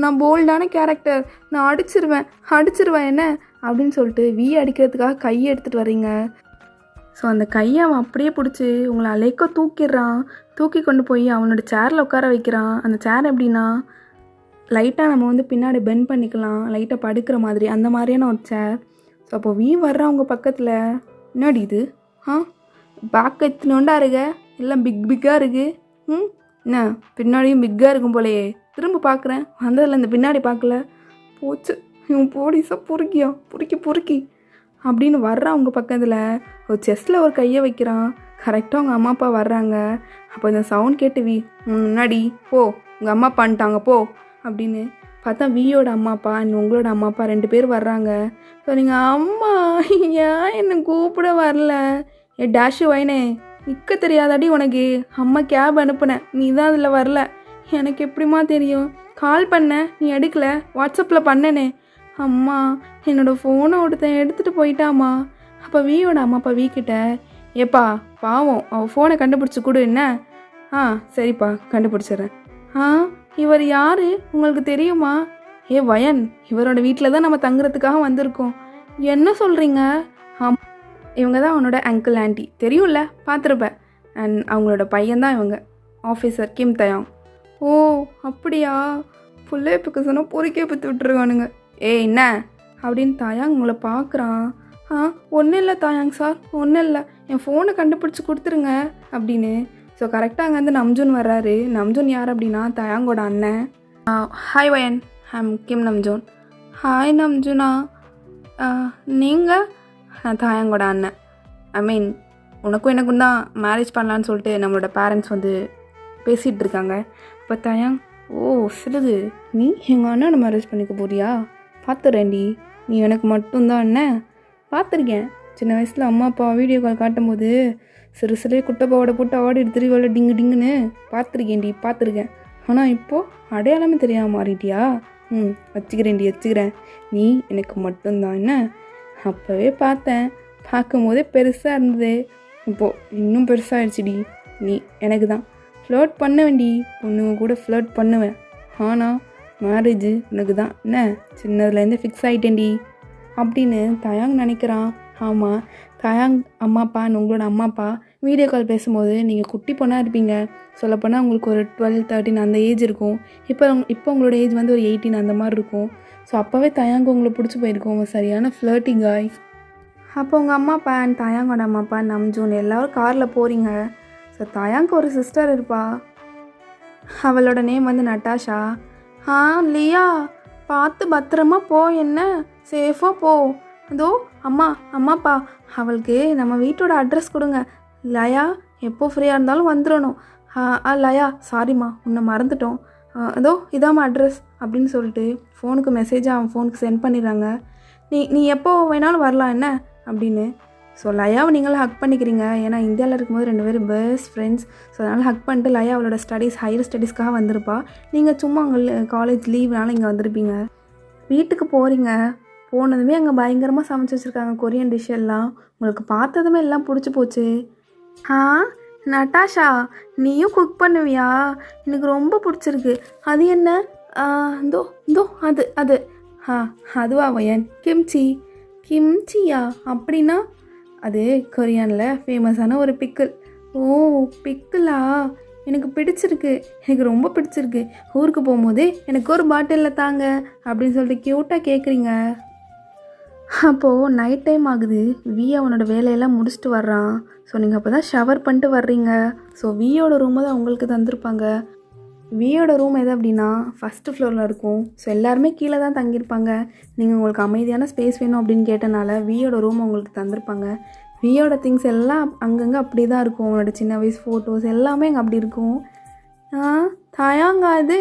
நான் போல்டான கேரக்டர், நான் அடிச்சிருவேன் என்ன அப்படின்னு சொல்லிட்டு அடிக்கிறதுக்காக கையை எடுத்துகிட்டு வர்றீங்க. ஸோ அந்த கையை அவன் அப்படியே பிடிச்சி உங்களை அலைக்க தூக்கிடுறான். தூக்கி கொண்டு போய் அவனோட சேரில் உட்கார வைக்கிறான். அந்த சேர் எப்படின்னா லைட்டாக நம்ம வந்து பின்னாடி பெண்ட் பண்ணிக்கலாம், லைட்டாக படுக்கிற மாதிரி, அந்த மாதிரியான ஒரு சேர். ஸோ அப்போ வர்றான் அவங்க பக்கத்தில். என்னடி இது? பேக் எத்தினோண்டா இருக்க, எல்லாம் பிக்காக இருக்குது. என்ன பின்னாடியும் பிக்காக இருக்கும் போலையே. திரும்ப பார்க்குறேன், வந்ததில் இந்த பின்னாடி பார்க்கல. போச்சு, இவன் போலீஸாக பொறுக்கி அப்படின்னு வர்றான் அவங்க பக்கத்தில். ஒரு செஸ்ட்டில் ஒரு கையை வைக்கிறான். கரெக்டாக அவங்க அம்மா அப்பா வர்றாங்க. அப்போ இந்த சவுண்ட் கேட்டு முன்னாடி போ, உங்கள் அம்மா அப்பான்ட்டாங்க போ அப்படின்னு பார்த்தா வியோட அம்மா அப்பா அண்ட் உங்களோட அம்மா அப்பா 2 பேர் வர்றாங்க. ஸோ நீங்கள் அம்மா ஏன் என்னை கூப்பிட வரல? டேஷு வைனே, நிற்க தெரியாதாடி உனக்கு? அம்மா கேப் அனுப்புனேன், நீ தான் அதில் வரல. எனக்கு எப்படிமா தெரியும்? கால் பண்ணேன், நீ எடுக்கல, வாட்ஸ்அப்பில் பண்ணனே. அம்மா என்னோடய ஃபோனை ஒருத்தன் எடுத்துகிட்டு போயிட்டாம்மா. அப்போ வியோட அம்மா அப்பா கிட்ட, ஏப்பா பாவம், அவள் ஃபோனை கண்டுபிடிச்சி கொடு என்ன? சரிப்பா கண்டுபிடிச்சிட்றேன். இவர் யார் உங்களுக்கு தெரியுமா? வயன், இவரோட வீட்டில் தான் நம்ம தங்குறதுக்காக வந்திருக்கோம். என்ன சொல்கிறீங்க? இவங்க தான் அவனோட அங்கிள் ஆண்டி, தெரியும்ல, பார்த்துருப்பேன். அண்ட் அவங்களோட பையன்தான் இவங்க, ஆஃபீஸர் கிம் தயாங். ஓ அப்படியா? புள்ளைய பிக்க சொன்னால் பொறிக்கே பற்றி விட்டுருவானுங்க. என்ன அப்படின்னு தயாங் உங்களை பார்க்குறான். ஒன்றும் இல்லை தாயாங் சார், ஒன்றும் இல்லை, என் ஃபோனை கண்டுபிடிச்சி கொடுத்துருங்க அப்படின்னு. ஸோ கரெக்டாக அங்கே வந்து நம்ஜூன் வர்றாரு. நம்ஜூன் யார் அப்படின்னா தயாங்கோட அண்ணன். Hi Wayan, I'm Kim Namjoon. Hi நம்ஜூனா, நீங்கள்? நான் தயாங்கோட அண்ணன். ஐ மீன் உனக்கும் எனக்கும் தான் மேரேஜ் பண்ணலான்னு சொல்லிட்டு நம்மளோட பேரண்ட்ஸ் வந்து பேசிகிட்டு இருக்காங்க. இப்போ தயாங், ஓ சிலது, நீ எங்கள் அண்ணனை மேரேஜ் பண்ணிக்க போறியா? பார்த்துறேன்டி, நீ எனக்கு மட்டும்தான் என்ன? பார்த்துருக்கேன், சின்ன வயசில் அம்மா அப்பா வீடியோ கால் காட்டும்போது சிறு குட்டப்பாவோட போட்டு ஆடி எடுத்துருவோட டிங்குன்னு பார்த்துருக்கேன். ஆனால் இப்போது அடையாளமே தெரியாமல் மாறிட்டியா? வச்சுக்கிறேன், நீ எனக்கு மட்டும்தான் என்ன? அப்போவே பார்த்தேன், பார்க்கும்போதே பெருசாக இருந்தது, இப்போது இன்னும் பெருசாகிடுச்சிடி. நீ எனக்கு தான் ஃப்ளர்ட் பண்ணுவேன்டி, பொண்ணுங்க கூட ஃப்ளர்ட் பண்ணுவேன். ஆனால் மேரேஜு உனக்கு தான் என்ன? சின்னதுலேருந்து ஃபிக்ஸ் ஆகிட்டேன்டி அப்படின்னு தயாங் நினைக்கிறான். ஆமாம், தயாங் அம்மா அப்பா உங்களோட அம்மா அப்பா வீடியோ கால் பேசும்போது நீங்கள் குட்டி பொண்ணாக இருப்பீங்க. சொல்லப்போனால் உங்களுக்கு ஒரு 12-13 அந்த ஏஜ் இருக்கும். இப்போ உங்களோட ஏஜ் வந்து ஒரு 18 அந்த மாதிரி இருக்கும். ஸோ அப்போவே தயாங்கு உங்களை பிடிச்சி போயிருக்கும். சரியான ஃப்ளர்ட்டிங் காய். அப்போ உங்கள் அம்மா அப்பா அண்ட் தயாங்கோட அம்மா அப்பா நம்ஜூன் எல்லோரும் காரில் போகிறீங்க. ஸோ தயாங்கு ஒரு சிஸ்டர் இருப்பா, அவளோட நேம் வந்து நட்டாஷா. லியா, பார்த்து பத்திரமா போ, என்ன சேஃபாக போ. அதோ அம்மாப்பா அவளுக்கு நம்ம வீட்டோட அட்ரஸ் கொடுங்க. லயா எப்போ ஃப்ரீயாக இருந்தாலும் வந்துடணும். லயா சாரிம்மா, உன்னை மறந்துட்டோம், அதோ இதாம்மா அட்ரஸ் அப்படின்னு சொல்லிட்டு ஃபோனுக்கு மெசேஜாக அவன் ஃபோனுக்கு சென்ட் பண்ணிடுறாங்க. நீ எப்போ வேணாலும் வரலாம் என்ன அப்படின்னு. ஸோ லயாவை நீங்களும் ஹக் பண்ணிக்கிறீங்க. ஏன்னா இந்தியாவில் இருக்கும்போது 2 பேரும் பெஸ்ட் ஃப்ரெண்ட்ஸ். ஸோ அதனால் ஹக் பண்ணிட்டு லயா அவளோட ஹையர் ஸ்டடீஸ்க்காக வந்திருப்பா. நீங்கள் சும்மா காலேஜ் லீவ்னால இங்கே வந்திருப்பீங்க. வீட்டுக்கு போகிறீங்க. போனதுமே அங்கே பயங்கரமாக சமைச்சு வச்சுருக்காங்க கொரியன் டிஷ் எல்லாம். உங்களுக்கு பார்த்ததுமே எல்லாம் பிடிச்சி போச்சு. நட்டாஷா, நீயும் குக் பண்ணுவியா? எனக்கு ரொம்ப பிடிச்சிருக்கு. அது என்ன? அது அதுவா வயன்? கிம்ச்சியா? அப்படின்னா அது கொரியானில் ஃபேமஸான ஒரு பிக்கிள். ஓ பிக்கிளா? எனக்கு பிடிச்சிருக்கு, எனக்கு ரொம்ப பிடிச்சிருக்கு. ஊருக்கு போகும்போது எனக்கு ஒரு பாட்டிலில் தாங்க அப்படின்னு சொல்லிட்டு க்யூட்டாக கேட்குறீங்க. அப்போது நைட் டைம் ஆகுது. அவனோட வேலையெல்லாம் முடிச்சுட்டு வர்றான். ஸோ நீங்கள் அப்போ தான் ஷவர் பண்ணிட்டு வர்றீங்க. ஸோ வியோட ரூமை தான் உங்களுக்கு தந்திருப்பாங்க. வியோட ரூம் எது அப்படின்னா ஃபஸ்ட்டு ஃப்ளோரில் இருக்கும். ஸோ எல்லாருமே கீழே தான் தங்கியிருப்பாங்க. நீங்கள் உங்களுக்கு அமைதியான ஸ்பேஸ் வேணும் அப்படின்னு கேட்டனால வியோட ரூம் உங்களுக்கு தந்திருப்பாங்க. வியோட திங்ஸ் எல்லாம் அங்கங்கே அப்படி தான் இருக்கும். அவனோட சின்ன வயசு ஃபோட்டோஸ் எல்லாமே அங்கே அப்படி இருக்கும். தாயாங்க அது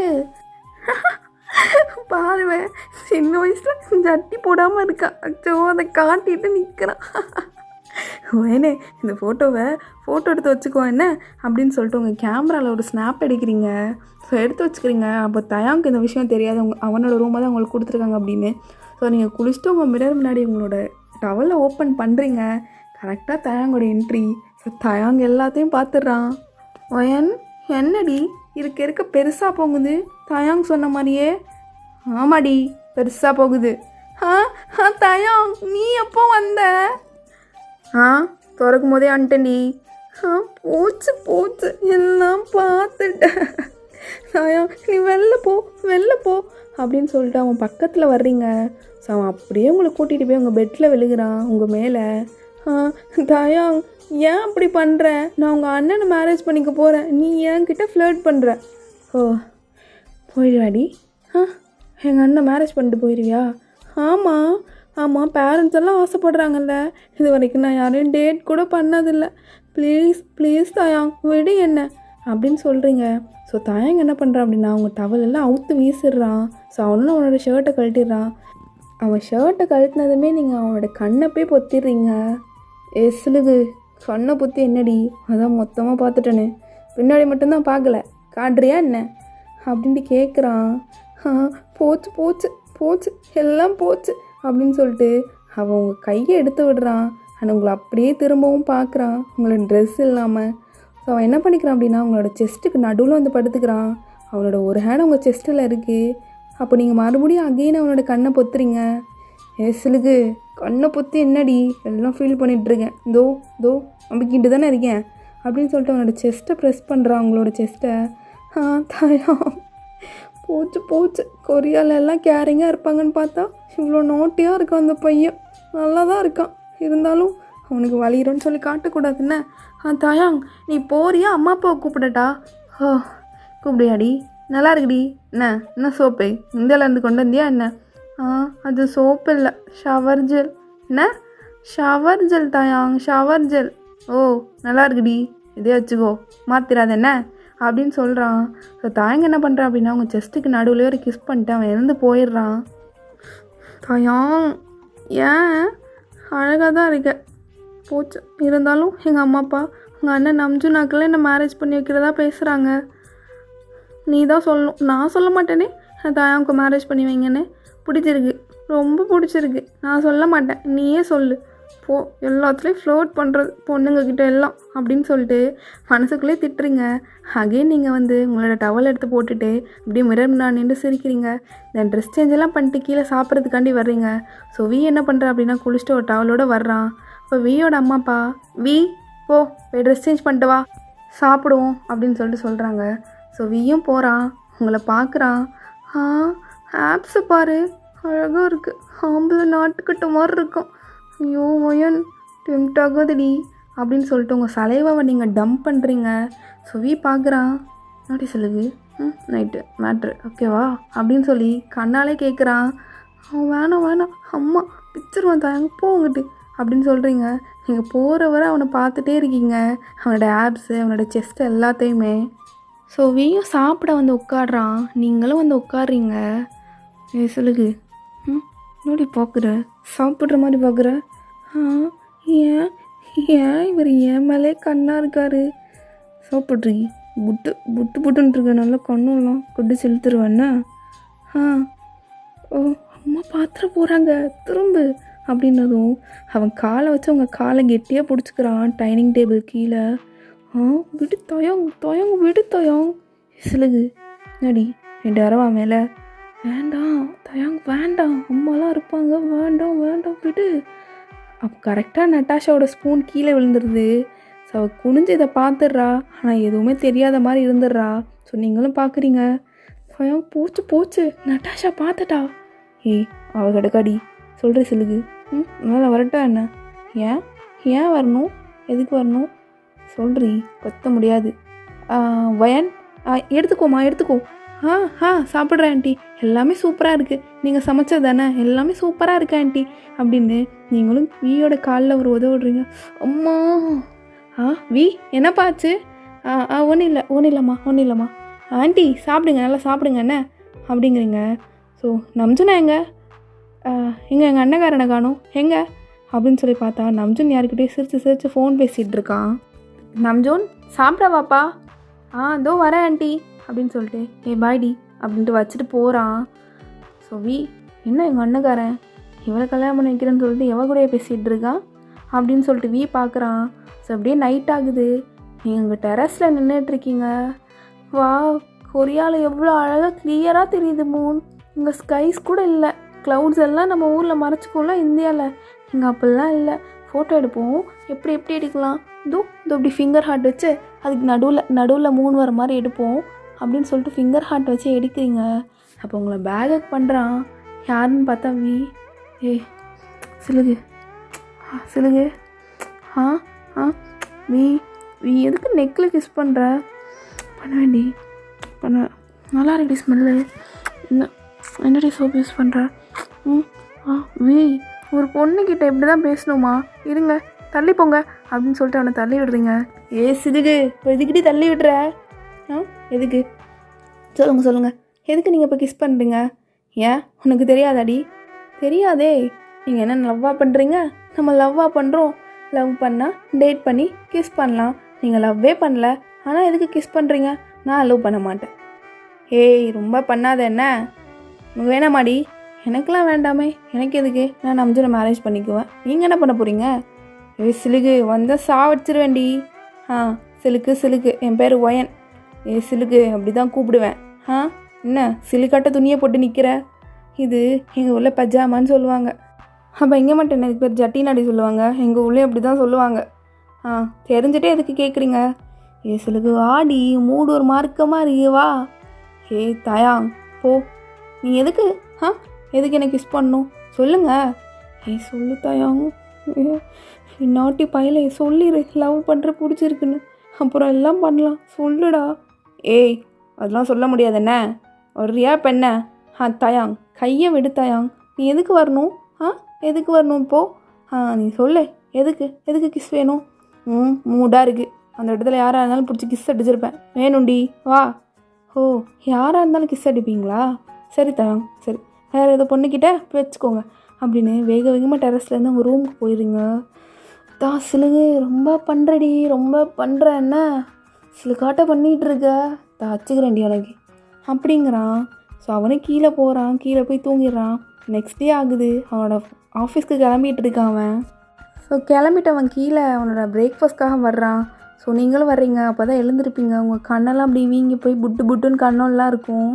பாருவேன் சின்ன வயசில் ஜட்டி போடாமல் இருக்கா. அச்சோ அதை காட்டிட்டு நிற்கிறான். வேணே இந்த ஃபோட்டோ எடுத்து வச்சுக்கோ என்ன அப்படின்னு சொல்லிட்டு உங்கள் கேமராவில் ஒரு ஸ்னாப் எடுக்கிறீங்க. ஸோ எடுத்து வச்சுக்கிறீங்க. அப்போ தயாங்க்கு இந்த விஷயம் தெரியாது, அவனோட ரூமை தான் உங்களுக்கு கொடுத்துருக்காங்க அப்படின்னு. ஸோ நீங்கள் குளிச்சுட்டு உங்கள் மிரர் முன்னாடி உங்களோட டவலை ஓப்பன் பண்ணுறீங்க. கரெக்டாக தயாங்கோட என்ட்ரி. ஸோ தயாங் எல்லாத்தையும் பார்த்துடுறான். ஒயன் என்னடி இருக்க பெருசாக போகுது தயாங் சொன்ன மாதிரியே. ஆமாடி பெருசாக போகுது. தயாங் நீ எப்போ வந்த? திறக்கும் போதே வந்துட்டேன்டி. போச்சு எல்லாம் பார்த்துட்டேன். தயாங் நீ வெளில போ அப்படின்னு சொல்லிட்டு அவன் பக்கத்தில் வர்றீங்க. ஸோ அவன் அப்படியே உங்களை கூட்டிகிட்டு போய் உங்கள் பெட்டில் விழுகிறான் உங்கள் மேலே. தயாங் ஏன் அப்படி பண்ணுற? நான் உங்கள் அண்ணனை மேரேஜ் பண்ணிக்க போகிறேன், நீ என்கிட்ட ஃப்ளர்ட் பண்ணுற. போயிடுவாடி. எங்கள் அண்ணன் மேரேஜ் பண்ணிட்டு போயிடுவியா? ஆமாம் பேரண்ட்ஸ் எல்லாம் ஆசைப்படுறாங்கல்ல. இது வரைக்கும் நான் யாரையும் டேட் கூட பண்ணதில்லை. ப்ளீஸ் தயாங் விடு என்ன அப்படின்னு சொல்கிறீங்க. ஸோ தயாங் என்ன பண்ணுறான் அப்படின்னா அவங்க டவலெல்லாம் அவுத்து வீசிடுறான். ஸோ அவனும் அவனோட ஷர்ட்டை கழட்டிடுறான். அவன் ஷர்ட்டை கழட்டினதுமே நீங்கள் அவனோட கண்ணை போய் பொத்திடுறீங்க. சிலுகு கண்ணை பொத்தி என்னடி? அதான் மொத்தமாக பார்த்துட்டேன்னு, பின்னாடி மட்டும்தான் பார்க்கல, காட்டுறியா என்ன அப்படின்ட்டு கேட்குறான். போச்சு எல்லாம் போச்சு அப்படின்னு சொல்லிட்டு அவன் உங்கள் கையை எடுத்து விடுறான். ஆனால் உங்களை அப்படியே திரும்பவும் பார்க்குறான் உங்களோட ட்ரெஸ் இல்லாமல். ஸோ அவன் என்ன பண்ணிக்கிறான் அப்படின்னா உங்களோட செஸ்ட்டுக்கு நடுவில் வந்து படுத்துக்கிறான். அவனோட ஒரு ஹேண்ட் உங்கள் செஸ்ட்டில் இருக்குது. அப்போ நீங்கள் மறுபடியும் அகெயின் அவனோட கண்ணை பொத்துறீங்க. சிலுக்கு கண்ணை பொத்தி என்னடி எல்லாம் ஃபீல் பண்ணிகிட்ருக்கேன், தோ நம்பிக்கிட்டு தானே இருக்கேன் அப்படின்னு சொல்லிட்டு அவனோட செஸ்ட்டை ப்ரெஸ் பண்ணுறான் உங்களோட செஸ்ட்டை. தாயா போச்சு கொரியாவில் எல்லாம் கேரிங்காக இருப்பாங்கன்னு பார்த்தா இவ்வளோ நோட்டியாக இருக்கான் அந்த பையன். நல்லா தான் இருக்கான், இருந்தாலும் அவனுக்கு வலிகிறோன்னு சொல்லி காட்டக்கூடாதுன்னு. தாயாங் நீ போறியா அம்மா அப்பாவை கூப்பிடட்டா? கூப்பிடியாடி? நல்லா இருக்குடி. என்ன சோப்பு இந்தியாவிலேருந்து கொண்டு வந்தியா என்ன? அது சோப்பு இல்லை, ஷவர் ஜெல். என்ன shower gel Dayang? Shower gel. நல்லா இருக்குடி, இதே வச்சுக்கோ, மாத்திராத என்ன அப்படின்னு சொல்கிறான். ஸோ தாயங்க என்ன பண்ணுறான் அப்படின்னா அவங்க செஸ்ட்டுக்கு நடுவில் ஒரு கிஸ் பண்ணிட்டு அவன் இருந்து போயிடுறான். தாயாங் ஏன் அழகாக தான் இருக்க, போச்சு, இருந்தாலும் எங்கள் அம்மா அப்பா உங்கள் அண்ணன் நம்ஜுனாக்கெல்லாம் என்னை மேரேஜ் பண்ணி வைக்கிறதா பேசுகிறாங்க. நீ தான் சொல்லணும், நான் சொல்ல மாட்டேனே தாயாவுக்கு மேரேஜ் பண்ணி வைங்கன்னு. பிடிச்சிருக்கு, ரொம்ப பிடிச்சிருக்கு, நான் சொல்ல மாட்டேன், நீயே சொல்லு போ. எல்லாத்துலேயும் ஃப்ளோட் பண்ணுறது பொண்ணுங்கக்கிட்ட எல்லாம் அப்படின்னு சொல்லிட்டு மனசுக்குள்ளே திட்டுறீங்க. அகைன் நீங்கள் உங்களோட டவல் எடுத்து போட்டுட்டு அப்படியே மிரர் முன்னாடி நின்று சிரிக்கிறீங்க. தென் ட்ரெஸ் சேஞ்செல்லாம் பண்ணிட்டு கீழே சாப்பிட்றதுக்காண்டி வர்றீங்க. ஸோ வி என்ன பண்ணுற அப்படின்னா குளிச்சுட்டு ஒரு டவலோடு வர்றான். இப்போ வியோட அம்மாப்பா வி போய் ட்ரெஸ் சேஞ்ச் பண்ணிட்டு வா, சாப்பிடுவோம் அப்படின்னு சொல்லிட்டு சொல்கிறாங்க. ஸோ வியும் போகிறான், உங்களை பார்க்குறான். ஆப்ஸை பாரு அழகாக இருக்குது, ஆம்பளை நாட்டுக்கிட்ட மாதிரி இருக்கும். ஐயோ ஒயன் டெம்ட் ஆகாதடி அப்படின்னு சொல்லிட்டு உங்கள் சலைவாவை நீங்கள் டம்ப் பண்ணுறீங்க. ஸோ வி பார்க்குறான், நாட்டி சொல்லுது நைட்டு மேட்ரு ஓகேவா அப்படின்னு சொல்லி கண்ணாலே கேட்குறான். வேணாம் அம்மா பிச்சிருவான் தாங்க போங்கிட்டு அப்படின்னு சொல்கிறீங்க. நீங்கள் போகிற வரை அவனை பார்த்துட்டே இருக்கீங்க, அவனோட ஆப்ஸு அவனோட செஸ்ட்டு எல்லாத்தையுமே. ஸோ வியும் சாப்பிட உட்காடுறான், நீங்களும் உட்காடுறீங்க. சொல்லுது நோடி பார்க்குற, சாப்பிட்ற மாதிரி பார்க்குற. ஏன் இவர் என் மேலே கண்ணாக இருக்காரு? சாப்பிட்றீ புட்டுன்னு இருக்க, நல்லா கண்ணுலாம் கொண்டு செலுத்துருவேன்னா. அம்மா பாத்திர போகிறாங்க திரும்ப அப்படின்னதும் அவன் காலை வச்சு அவங்க காலை கெட்டியாக பிடிச்சிக்கிறான் டைனிங் டேபிள் கீழே. விடு தோயங்க விடு தோயம். சிலுகு நடி 2 அரவா மேலே. வேண்டாம் தயாங் வேண்டாம், அம்மாலாம் இருப்பாங்க, வேண்டாம் விடு. அப்போ கரெக்டாக நட்டாஷாவோட ஸ்பூன் கீழே விழுந்துருது. ஸோ அவள் குனிஞ்சு இதை பார்த்துட்றா, ஆனால் எதுவுமே தெரியாத மாதிரி இருந்துடுறா. ஸோ நீங்களும் பார்க்குறீங்க. தயாங் போச்சு நட்டாஷா பார்த்துட்டா. அவள் கிடக்காடி சொல்கிறேன் சிலுகு. மேலே வரட்டா என்ன? ஏன் வரணும், எதுக்கு வரணும் சொல்கிறீ? கொத்த முடியாது. வயன் எடுத்துக்கோ. சாப்பிட்றேன் ஆண்டி, எல்லாமே சூப்பராக இருக்குது, நீங்கள் சமைச்சது தானே, எல்லாமே சூப்பராக இருக்கு ஆண்டி அப்படின்னு நீங்களும் வியோட காலில் ஒரு உதவுடுறீங்க. அம்மா வி என்னப்பாச்சு? ஒன்றும் இல்லைம்மா ஆண்டி சாப்பிடுங்க, நல்லா சாப்பிடுங்க என்ன அப்படிங்கிறீங்க. ஸோ நம்ஜுனா எங்கே எங்கள் அண்ணக்காரனை காணும் எங்கே அப்படின்னு சொல்லி பார்த்தா நம்ஜுன் யாருக்கிட்டே சிரித்து சிரித்து ஃபோன் பேசிகிட்டு இருக்கான். நம்ஜூன் சாப்பிட வாப்பா. இதோ வரேன் ஆண்டி அப்படின்னு சொல்லிட்டு பாய்டி அப்படின்ட்டு வச்சுட்டு போகிறான். ஸோ என்ன எங்கள் அண்ணக்காரன் இவளை கல்யாணம் பண்ணி வைக்கிறேன்னு சொல்லிட்டு எவ கூடயே பேசிகிட்டு இருக்கான் அப்படின்னு சொல்லிட்டு பார்க்குறான். ஸோ அப்படியே நைட் ஆகுது. நீங்கள் உங்கள் டெரஸில் நின்றுட்டுருக்கீங்க. வா, கொரியாவில் எவ்வளோ அழகாக கிளியராக தெரியுது மூன். இங்கே ஸ்கைஸ் கூட இல்லை, க்ளவுட்ஸ் எல்லாம் நம்ம ஊரில் மறைச்சிக்கோல இந்தியாவில். இங்கே அப்படிலாம் இல்லை. ஃபோட்டோ எடுப்போம், எப்படி எடுக்கலாம், இதோ இப்படி ஃபிங்கர் ஹார்ட் வச்சு அதுக்கு நடுவில் மூணு வர மாதிரி எடுப்போம் அப்படின்னு சொல்லிட்டு ஃபிங்கர் ஹார்ட் வச்சு எடுக்கிறீங்க. அப்போ உங்களை பேக் பண்ணுறான். யாருன்னு பார்த்தா சிலுகு சிலுகு வீ எதுக்கு நெக்கில் கிஸ் பண்ணுற? பண்ண வேண்டி நல்லா இருக்கு ஸ்மெல்லு. என்னடி சோப் யூஸ் பண்ணுற? ஒரு பொண்ணுக்கிட்ட இப்படி தான் பேசணுமா? இருங்க தள்ளி போங்க அப்படின்னு சொல்லிட்டு அவனை தள்ளி விடுறீங்க. சிதுகு இப்போ எதுக்கிட்டே தள்ளி விடுற? எதுக்கு சொல்லுங்கள் எதுக்கு நீங்கள் இப்போ கிஸ் பண்ணுறீங்க? ஏன் உனக்கு தெரியாதாடி? தெரியாதே. நீங்கள் என்ன லவ்வாக பண்ணுறீங்க? நம்ம லவ்வாக பண்ணுறோம். லவ் பண்ணால் டேட் பண்ணி கிஸ் பண்ணலாம். நீங்கள் லவ்வே பண்ணல, ஆனால் எதுக்கு கிஸ் பண்ணுறீங்க? நான் லவ் பண்ண மாட்டேன். ரொம்ப பண்ணாத என்ன? உனக்கு வேணாமாடி? எனக்கெலாம் வேண்டாமே. எனக்கு எதுக்கு? நான் நம்ஜுனை மேரேஜ் பண்ணிக்குவேன். நீங்கள் என்ன பண்ண போகிறீங்க? சிலுக்கு வந்தால் சாவடிச்சிருவேண்டி. சிலுக்கு என் பேர் ஒயன். சிலுக்கு அப்படி தான் கூப்பிடுவேன். என்ன சிலுக்காட்ட துணியை போட்டு நிற்கிற? இது எங்கள் ஊரில் பஜாமான்னு சொல்லுவாங்க. அப்போ இங்கே மட்டும் என்ன இதுக்கு பேர் ஜட்டினாடி சொல்லுவாங்க. எங்கள் ஊர்லேயும் அப்படி தான் சொல்லுவாங்க. தெரிஞ்சுட்டே எதுக்கு கேட்குறீங்க? சிலுக்கு ஆடி மூடு ஒரு மார்க்கமாக இருக்கு. வா தயாங் போ. நீ எதுக்கு எதுக்கு எனக்கு கிஸ் பண்ணணும் சொல்லுங்க. சொல்லு தயாங். நாட்டி பையல சொல்லிடு, லவ் பண்ணுற பிடிச்சிருக்குன்னு. அப்புறம் எல்லாம் பண்ணலாம். சொல்லுடா. அதெல்லாம் சொல்ல முடியாது என்ன? வர்றியா இப்போ என்ன? தயாங் கையை விடு தயாங். நீ எதுக்கு வரணும்? எதுக்கு வரணும் இப்போது? நீ சொல்லு. எதுக்கு கிஸ் வேணும்? மூடாக இருக்குது. அந்த இடத்துல யாராக இருந்தாலும் பிடிச்சி கிஸ் அடிச்சிருப்பேன். வேணும்டி வா. யாராக இருந்தாலும் கிஸ் அடிப்பீங்களா? சரி தயாங் சரி, வேறு ஏதோ பொண்ணுக்கிட்ட வச்சுக்கோங்க அப்படின்னு வேகமாக டெரஸ்லேருந்து அவங்க ரூமுக்கு போயிடுங்க. சிலுகு ரொம்ப பண்ணுறடி, ரொம்ப பண்ணுற என்ன சிலுக்காட்ட பண்ணிகிட்ருக்க. வச்சுக்கிறேன்டி உனக்கு அப்படிங்கிறான். ஸோ அவனே கீழே போகிறான். கீழே போய் தூங்கிடுறான். நெக்ஸ்ட் டே ஆகுது. அவனோட ஆஃபீஸ்க்கு கிளம்பிட்டு இருக்கான் அவன். ஸோ கிளம்பிட்டு அவன் கீழே அவனோட பிரேக்ஃபாஸ்ட்காக வர்றான். ஸோ நீங்களும் வர்றீங்க. அப்போ தான் எழுந்திருப்பீங்க. உங்கள் கண்ணெல்லாம் அப்படி வீங்கி போய் புட்டுன்னு கண்ணெல்லாம் இருக்கும்.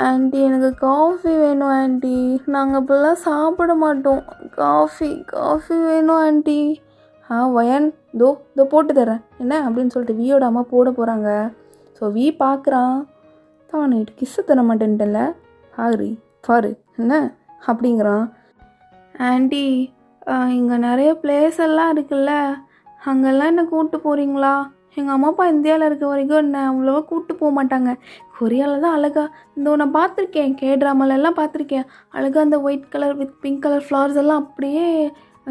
ஆண்டி எனக்கு காஃபி வேணும் ஆண்டி. நாங்கள் இப்போல்லாம் சாப்பிட மாட்டோம். காஃபி வேணும் ஆண்டி. வயன் இதோ போட்டு தரேன் என்ன அப்படின்னு சொல்லிட்டு வியோட அம்மா போட போகிறாங்க. ஸோ பார்க்குறான். தான் நைட்டு கிஸ்ஸு தர மாட்டேன்ட்டல பாரு என்ன அப்படிங்கிறான். ஆண்டி இங்கே நிறைய பிளேஸ் எல்லாம் இருக்குல்ல, அங்கெல்லாம் என்ன கூப்பிட்டு போகிறீங்களா? எங்கள் அம்மா அப்பா இந்தியாவில் இருக்க வரைக்கும் என்ன அவ்வளோவா கூப்பிட்டு போக மாட்டாங்க. கொரியாவில் தான் அழகா நான் பார்த்துருக்கேன். ட்ராமாலெல்லாம் பார்த்துருக்கேன். அழகாக அந்த white colour with pink colour flowers எல்லாம் அப்படியே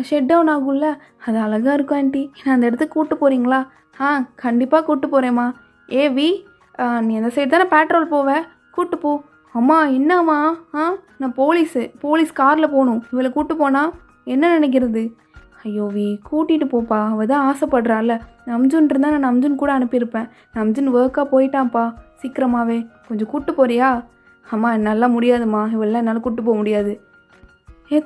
ஷெட் டவுன் ஆகும்ல, அது அழகாக இருக்கும் ஆண்டி. நான் அந்த இடத்துக்கு கூப்பிட்டு போகிறீங்களா? கண்டிப்பாக கூப்பிட்டு போகிறேம்மா. நீ அந்த சைடு தானே பேட்ரோல் போவேன், கூப்பிட்டு போ. அம்மா என்னம்மா? நான் போலீஸ் காரில் போகணும். இவளை கூப்பிட்டு போனால் என்ன நினைக்கிறது? ஐயோ கூட்டிகிட்டு போப்பா. அவள் தான் ஆசைப்படுறாள். நம்ஜுன் இருந்தால் நான் நம்ஜுன் கூட அனுப்பியிருப்பேன். நம்ஜுன் ஒர்க்காக போயிட்டான்ப்பா சீக்கிரமாகவே. கொஞ்சம் கூப்பிட்டு போறியா? அம்மா என்னால் முடியாதும்மா, இவெல்லாம் என்னால் கூப்பிட்டு போக முடியாது.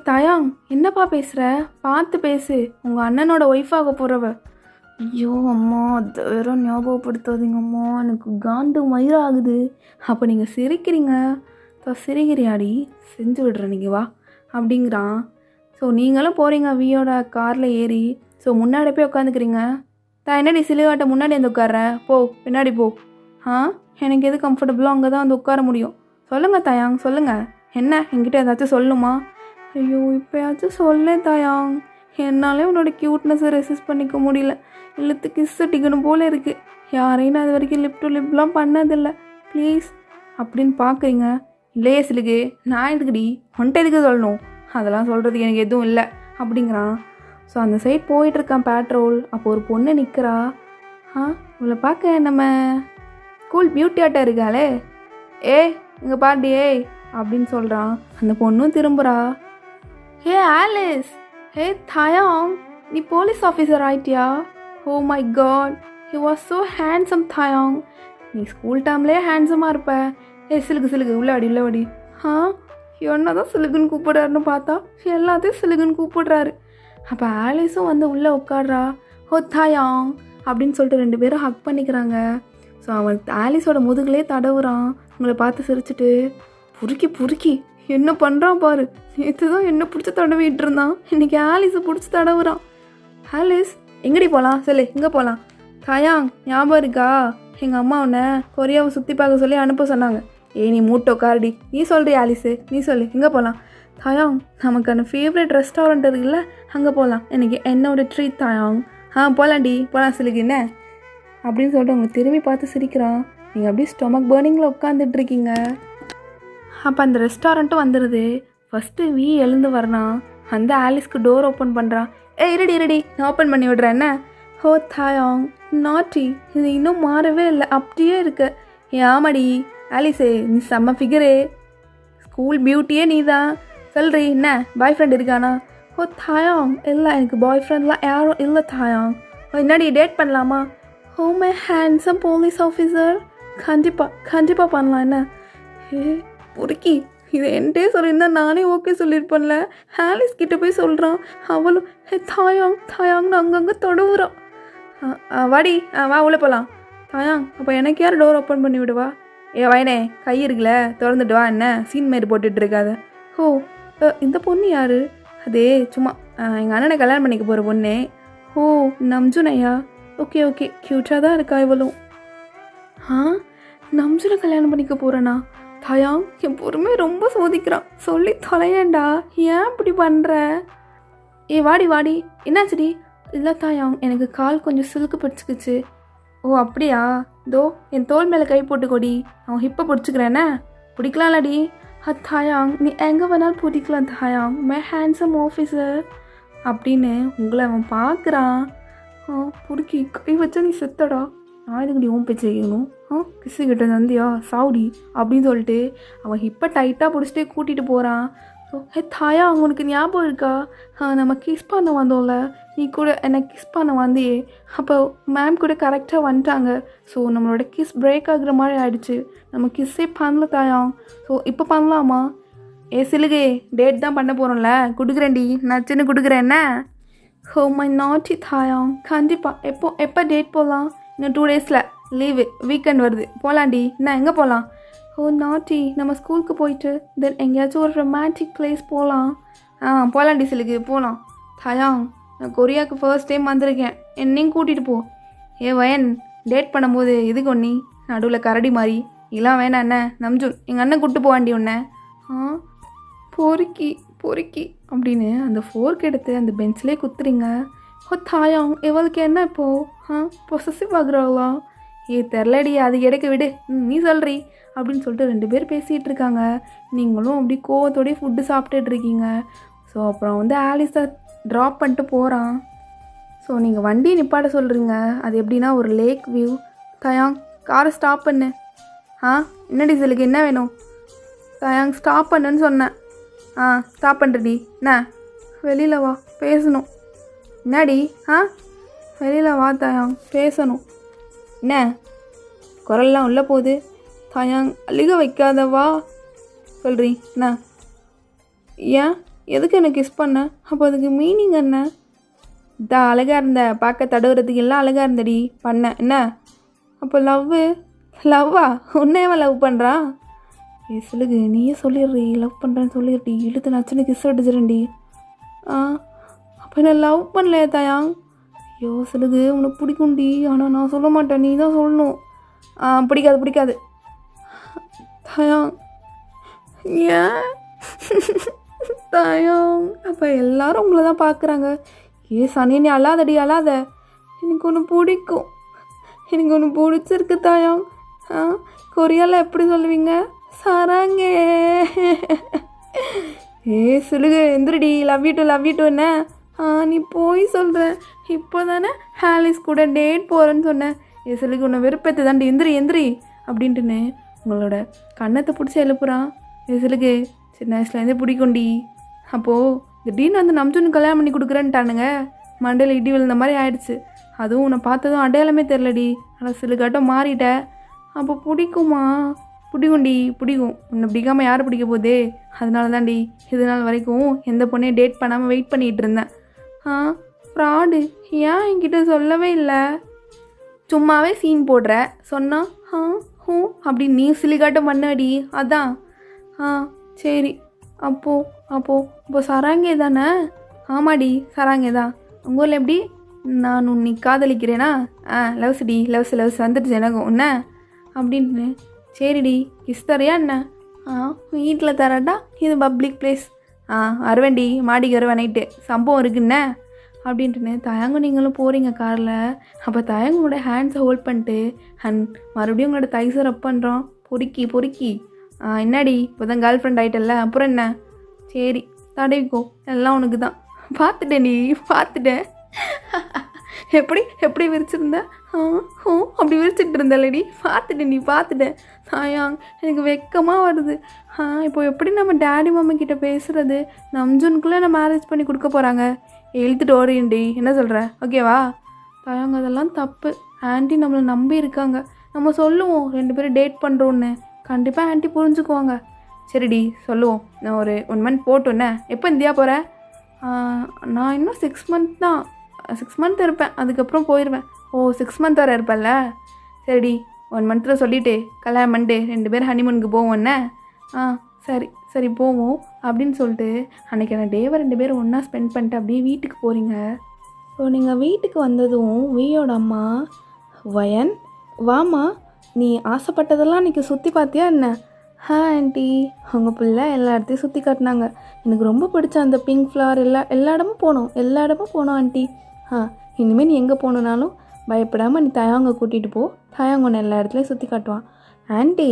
தயாங் என்னப்பா பேசுகிற? பார்த்து பேசு. உங்கள் அண்ணனோட ஒய்ஃபாக போகிறவ. ஐயோ அம்மா அதை வேற ஞாபகப்படுத்தாதீங்க அம்மா, எனக்கு காண்டு மயிர ஆகுது. அப்போ நீங்கள் சிரிக்கிறீங்க. சிரிக்கிறியாடி? செஞ்சு விடுறேன், நீங்கள் வா அப்படிங்கிறான். ஸோ நீங்களும் போகிறீங்க வியோட காரில் ஏறி. ஸோ முன்னாடி போய் உட்காந்துக்கிறீங்க. என்னடி சிலுகாட்ட முன்னாடி வந்து உட்கார்ற? பின்னாடி போ. எனக்கு எது கம்ஃபர்டபுளோ அங்கே தான் வந்து உட்கார முடியும். சொல்லுங்கள் தயாங் சொல்லுங்கள். என்ன என்கிட்ட ஏதாச்சும் சொல்லணுமா? ஐயோ இப்போயாச்சும் சொல்லே தயாங். என்னாலே உன்னோட க்யூட்னஸை ரெசிஸ்ட் பண்ணிக்க முடியல. இழுத்து கிஸ் அடிக்கணும் போல் இருக்குது. யாரையும் நான் அது வரைக்கும் லிப் டு லிப்லாம் பண்ணதில்லை. ப்ளீஸ் அப்படின்னு பார்க்குறீங்க. இல்லையே சிலுக்கு, நான் எதுக்குடி ஒன்ட்ட எதுக்கு சொல்லணும்? அதெல்லாம் சொல்கிறதுக்கு எனக்கு எதுவும் இல்லை அப்படிங்கிறான். ஸோ அந்த சைட் போயிட்டுருக்கான் பேட்ரோல். அப்போ ஒரு பொண்ணு நிற்கிறா. இவளை பார்க்க நம்ம ஸ்கூல் பியூட்டியாட்ட இருக்காளே, ஏய் இங்கே பாட்டி ஏய் அப்படின்னு சொல்கிறான். அந்த பொண்ணும் திரும்புகிறா. ஹே ஆலிஸ், ஹே தயாங், நீ போலீஸ் ஆஃபீஸர் ஆயிட்டியா? Oh my god, he was so handsome Dayang. நீ ஸ்கூல் டைம்லேயே ஹேண்ட்ஸமாக இருப்ப. சிலுக்கு சிலுக்கு உள்ளாடி உள்ளவாடி. என்ன தான் சிலுக்குன்னு கூப்பிடுறாருன்னு பார்த்தா எல்லாத்தையும் சிலுக்குன்னு கூப்பிடுறாரு. அப்போ ஆலிஸும் வந்து உள்ளே உட்காடுறா. ஓ தயாங் அப்படின்னு சொல்லிட்டு 2 பேரும் ஹக் பண்ணிக்கிறாங்க. ஸோ அவன் ஆலிஸோட முதுகுலே தடவுறான். உங்களை பார்த்து சிரிச்சுட்டு, பொறுக்கி பொறுக்கி என்ன பண்ணுறான் பாரு, நேற்று தான் என்ன பிடிச்சி தடவிட்டு இருந்தான், இன்றைக்கி ஆலிஸை பிடிச்சி தடவுறான். ஆலிஸ் எங்கடி போகலாம் சொல்லு, எங்கே போகலாம்? தயாங் ஞாபகம் இருக்கா, எங்கள் அம்மா உன்னை கொரியாவை சுற்றி பார்க்க சொல்லி அனுப்ப சொன்னாங்க. நீ மூட்டை உட்காரடி, நீ சொல்கிறீ ஆலிஸு, நீ சொல்லு எங்கே போகலாம்? தயாங் நமக்கான ஃபேவரட் ரெஸ்டாரண்ட் இருக்குல்ல, அங்கே போகலாம், எனக்கு என்னோட ட்ரீட் தயாங். போகலாண்டி போகலாம் சொல்லுங்க என்ன அப்படின்னு சொல்லிட்டு அவங்க திரும்பி பார்த்து சிரிக்கிறான். நீங்கள் அப்படியே ஸ்டொமக் பர்னிங்கில் உட்காந்துட்ருக்கீங்க. அப்போ அந்த ரெஸ்டாரண்ட்டும் வந்துடுது. ஃபஸ்ட்டு எழுந்து வரணும். அந்த ஆலிஸ்க்கு டோர் ஓப்பன் பண்ணுறான். இருடி நான் ஓப்பன் பண்ணி விடுறேன் என்ன. ஹோ தயாங் நாட்டி, இது இன்னும் மாறவே இல்லை, அப்படியே இருக்கு. ஆமாடி ஆலிஸே, நீ செம்ம ஃபிகரே, ஸ்கூல் பியூட்டியே நீ தான். சொல்கிறீ என்ன பாய் ஃப்ரெண்ட் இருக்கானா? ஓ தயாங் இல்லை, எனக்கு பாய் ஃப்ரெண்ட்லாம் யாரும் இல்லை தயாங். என்னடி டேட் பண்ணலாமா? Oh my handsome police officer, கண்டிப்பாக பண்ணலாம் என்ன. பொறுக்கி இதை என்கிட்டே சொல்லியிருந்தா நானே ஓகே சொல்லியிருப்பேன்ல. ஆலிஸ் கிட்டே போய் சொல்கிறான். அவளும் தாயாங்னு அங்கங்கே தொடவுறான். வாடி வா உள்ளே போகலாம். தாயாங் அப்போ எனக்கு யார் டோர் ஓப்பன் பண்ணி விடுவா? வயனே கை இருக்குல்ல, திறந்துட்டு வா, என்ன சீன் மாரி போட்டுட்ருக்காத. ஓ இந்த பொண்ணு யார்? அதே சும்மா எங்கள் அண்ணனை கல்யாணம் பண்ணிக்க போகிற பொண்ணே. ஓ நம்ஜுனையா? ஓகே க்யூட்டாக தான் இருக்கா இவளும். நம்ஜுனை கல்யாணம் பண்ணிக்க போகிறேனா? தயாங் என் பொறுமை ரொம்ப சோதிக்கிறான், சொல்லி தொலையேண்டா, ஏன் இப்படி பண்ணுற? வாடி என்னாச்சுடி? இல்லை தாயாங், எனக்கு கால் கொஞ்சம் சிலுக்கு பிடிச்சிக்கிச்சு. ஓ அப்படியா? தோ என் தோல் மேலே கை போட்டுக்கோடி, அவன் ஹிப்பை பிடிச்சிக்கிறேன்னே. பிடிக்கலாம்லடி. தாயாங் நீ எங்கே வேணாலும் பிடிக்கலாம் தாயாங், மை ஹேண்ட்ஸம் ஆஃபீஸர் அப்படின்னு உங்களை அவன் பார்க்குறான். பிடிக்கி கை வச்சா நீ செத்தடா, நான் இதுக்கு ஓம் பேச்சு செய்யணும். கிசு கிட்ட வந்தியா சாவுடி அப்படின்னு சொல்லிட்டு அவன் ஹிப்பை டைட்டாக பிடிச்சிட்டே கூட்டிகிட்டு போகிறான். ஸோ தாயா உனக்கு ஞாபகம் இருக்கா, நம்ம கிஸ் பண்ண வந்தோம்ல, நீ கூட என்னை கிஸ் பண்ண வந்தியே, அப்போ மேம் கூட கரெக்டாக வந்துட்டாங்க. ஸோ நம்மளோட கிஸ் பிரேக் ஆகுற மாதிரி ஆகிடுச்சு, நம்ம கிஸ்ஸே பண்ணல தாயாங். ஸோ இப்போ பண்ணலாமா? சிலுகே டேட் தான் பண்ண போகிறோம்ல, கொடுக்குறேன்டி, நான் சின்ன கொடுக்குறேன் என்ன. ஹோ மை நாட்டி தாயாங், கண்டிப்பாக எப்போ டேட் போகலாம்? இன்னும் 2 டேஸில் லீவு, வீக்கெண்ட் வருது, போகலாண்டி. என்ன எங்கே போகலாம்? ஓ நாட்டி, நம்ம ஸ்கூலுக்கு போயிட்டு தென் எங்கேயாச்சும் ஒரு ரொமான்டிக் பிளேஸ் போகலாம். போகலாண்டி சிலுக்கு போகலாம். தயாங் நான் கொரியாவுக்கு ஃபர்ஸ்ட் டைம் வந்திருக்கேன், என்னையும் கூட்டிகிட்டு போ. வயன் டேட் பண்ணும்போது எதுக்கு ஒன்னி நடுவில் கரடி மாதிரி இதெல்லாம் வேணாம் என்ன. நம்ஜுன் எங்கள் அண்ணன் கூப்பிட்டு போவாண்டி உன்னை. பொறுக்கி அப்படின்னு அந்த ஃபோர்க் எடுத்து அந்த பெஞ்சிலே குத்துறீங்க. ஓ தாயாங் இவளுக்கு என்ன இப்போது பொசசிவ் ஆகுறாங்களா? தெரிலடி, அது எடுக்க விடு, நீ சொல்கிறீ அப்படின்னு சொல்லிட்டு 2 பேர் பேசிகிட்டு இருக்காங்க. நீங்களும் அப்படி கோவத்தோடய ஃபுட்டு சாப்பிட்டுட்ருக்கீங்க. ஸோ அப்புறம் வந்து ஆலிஸை ட்ராப் பண்ணிட்டு போகிறான். ஸோ நீங்கள் வண்டி நிப்பாட்ட சொல்கிறீங்க, அது எப்படின்னா ஒரு லேக் வியூ. தயாங் காரை ஸ்டாப் பண்ணு. என்ன டீசலுக்கு என்ன வேணும்? தயாங் ஸ்டாப் பண்ணுன்னு சொன்னேன். ஸ்டாப் பண்ணுறடி. என்ன வெளியில் வா பேசணும். என்னடி? வெளியில் வா தயாங் பேசணும். என்ன குரல்லாம் உள்ளே போகுது? தயாங் அழுக வைக்காதவா சொல்கிறீ என்ன? ஏன் எதுக்கு என்ன கிஸ் பண்ண? அப்போ அதுக்கு மீனிங் என்ன? அழகாக இருந்த, பார்க்க தடவுறதுக்கு எல்லாம் அழகாக இருந்தடி பண்ண என்ன? அப்போ லவ்வா? உன்னையவன் லவ் பண்ணுறா? சொல்லுங்க, நீயே சொல்லிடுறீ, லவ் பண்ணுறேன்னு சொல்லிடுறீ, இழுத்து நச்சுன்னு கிஸ் அடிச்சிடண்டி. அப்போ என்ன லவ் பண்ணலையா தயாங்? சொல்லுங்க, உனக்கு பிடிக்கும்டி, ஆனால் நான் சொல்ல மாட்டேன், நீ தான் சொல்லணும். பிடிக்காது தயாங். ஏன் தயாங்? அப்போ எல்லாரும் உங்களை தான் பார்க்குறாங்க. சனி நீ அழாதடி, அழாத, எனக்கு ஒன்று பிடிக்கும், எனக்கு ஒன்று பிடிச்சிருக்கு தயாங். கொரியாவில் எப்படி சொல்லுவீங்க? சராங்கே. சொல்லுங்க எந்திரடி, லவ் யூ டு என்ன? நீ போய் சொல்கிற, இப்போ தானே ஆலிஸ் கூட டேட் போகிறேன்னு சொன்னேன். சொல்லுங்க உன்னை வெறுப்பேற்று தாண்டி, எந்திரி அப்படின்ட்டுன்னு உங்களோட கன்னத்தை பிடிச்சி எழுப்புறான். சிலுக்கு சின்ன வயசுலேருந்தே பிடிக்கும்டி. அப்போது திடீர்னு வந்து நம்ஜுன்னு கல்யாணம் பண்ணி கொடுக்குறேன்ட்டானுங்க. மண்டையில் இடி விழுந்த மாதிரி ஆயிடுச்சு. அதுவும் உன்னை பார்த்ததும் அடையாளமே தெரிலடி. ஆனால் சிலுக்காட்டம் மாறிட்ட. அப்போ பிடிக்குமா? பிடிக்கும்டி, பிடிக்கும். உன்னை பிடிக்காமல் யாரை பிடிக்க போதே? அதனால தான்டி இது நாள் வரைக்கும் எந்த பொண்ணையும் டேட் பண்ணாமல் வெயிட் பண்ணிகிட்டு இருந்தேன். ஃப்ராடு, ஏன் என்கிட்ட சொல்லவே இல்லை? சும்மாவே சீன் போடுற, சொன்னா ஹூ அப்படின்னு நீ சிலிகாட்டம் பண்ணடி. அதான் சரி. அப்போ சராங்கே தானே? ஆமாடி, சராங்கே தான். உங்கள் ஊரில் எப்படி? நான் உன்னை காதலிக்கிறேனா? லவ்ஸ் வந்துடுச்சு எனக்கும் என்ன அப்படின்ட்டு. சரிடி, கிஸ் தரையா என்ன? வீட்டில் தரட்டா? இது பப்ளிக் பிளேஸ். வருவேன்டி, மாடிக்கு வருவேன், நைட்டு சம்பவம் இருக்குண்ணே அப்படின்ட்டுன்னு. தயங்கு நீங்களும் போகிறீங்க காரில். அப்போ தயங்கோட ஹேண்ட்ஸை ஹோல்ட் பண்ணிட்டு மறுபடியும் உங்களோட தைஸை ரப் பண்ணுறோம். பொறுக்கி என்னடி இப்போ தான் கேர்ள் ஃப்ரெண்ட் ஆகிட்டல்ல, அப்புறம் என்ன? சரி தடவிக்கோ, எல்லாம் உனக்கு தான். பார்த்துட்டேன் எப்படி விரிச்சிருந்தேன்? அப்படி விரிச்சிட்டு இருந்தல்லடி, பார்த்துட்டேன். தாயாங், எனக்கு வெக்கமாக வருது. இப்போ எப்படி நம்ம டேடி மாமா கிட்ட பேசுகிறது? நம்ஜுனுக்குள்ளே நான் மேரேஜ் பண்ணி கொடுக்க போகிறாங்க. இழுத்துட்டு ஓடிண்டி, என்ன சொல்கிற? ஓகேவா? தாயாங்க, அதெல்லாம் தப்பு. ஆண்டி நம்மளை நம்பி இருக்காங்க. நம்ம சொல்லுவோம் 2 பேரும் டேட் பண்ணுறோன்னு. கண்டிப்பாக ஆண்டி புரிஞ்சுக்குவாங்க. சரிடி, சொல்லுவோம். நான் ஒரு 1 மந்த் போட்டோன்னே. எப்போ இந்தியா போகிறேன்? நான் இன்னும் 6 மந்த் தான். 6 மந்த் இருப்பேன், அதுக்கப்புறம் போயிடுவேன். 6 மந்த் வரை இருப்பேன்ல. சரிடி, 1 மந்த்தில் சொல்லிவிட்டு கல்யாணம் பண்ணிட்டு 2 பேர் ஹனிமூனுக்கு போவோன்னே. சரி போவோம் அப்படின்னு சொல்லிட்டு அன்றைக்கி அந்த டேவை 2 பேரும் ஒன்றா ஸ்பெண்ட் பண்ணிட்டு அப்படியே வீட்டுக்கு போகிறீங்க. ஸோ நீங்கள் வீட்டுக்கு வந்ததும் வீயோட அம்மா, வயன் வாமா, நீ ஆசைப்பட்டதெல்லாம் இன்றைக்கி சுற்றி பார்த்தியா என்ன? ஆண்டி, உங்கள் பிள்ளை எல்லா இடத்தையும் சுற்றி காட்டினாங்க. எனக்கு ரொம்ப பிடிச்ச அந்த பிங்க் ஃப்ளவர் எல்லா இடமும் போனோம் ஆண்டி. இனிமேல் நீ எங்கே போகணுன்னாலும் பயப்படாமல் நீ தயாங்க கூட்டிகிட்டு போ. தயாங்க ஒன்று எல்லா இடத்துலையும் சுற்றி காட்டுவான். ஆண்டி,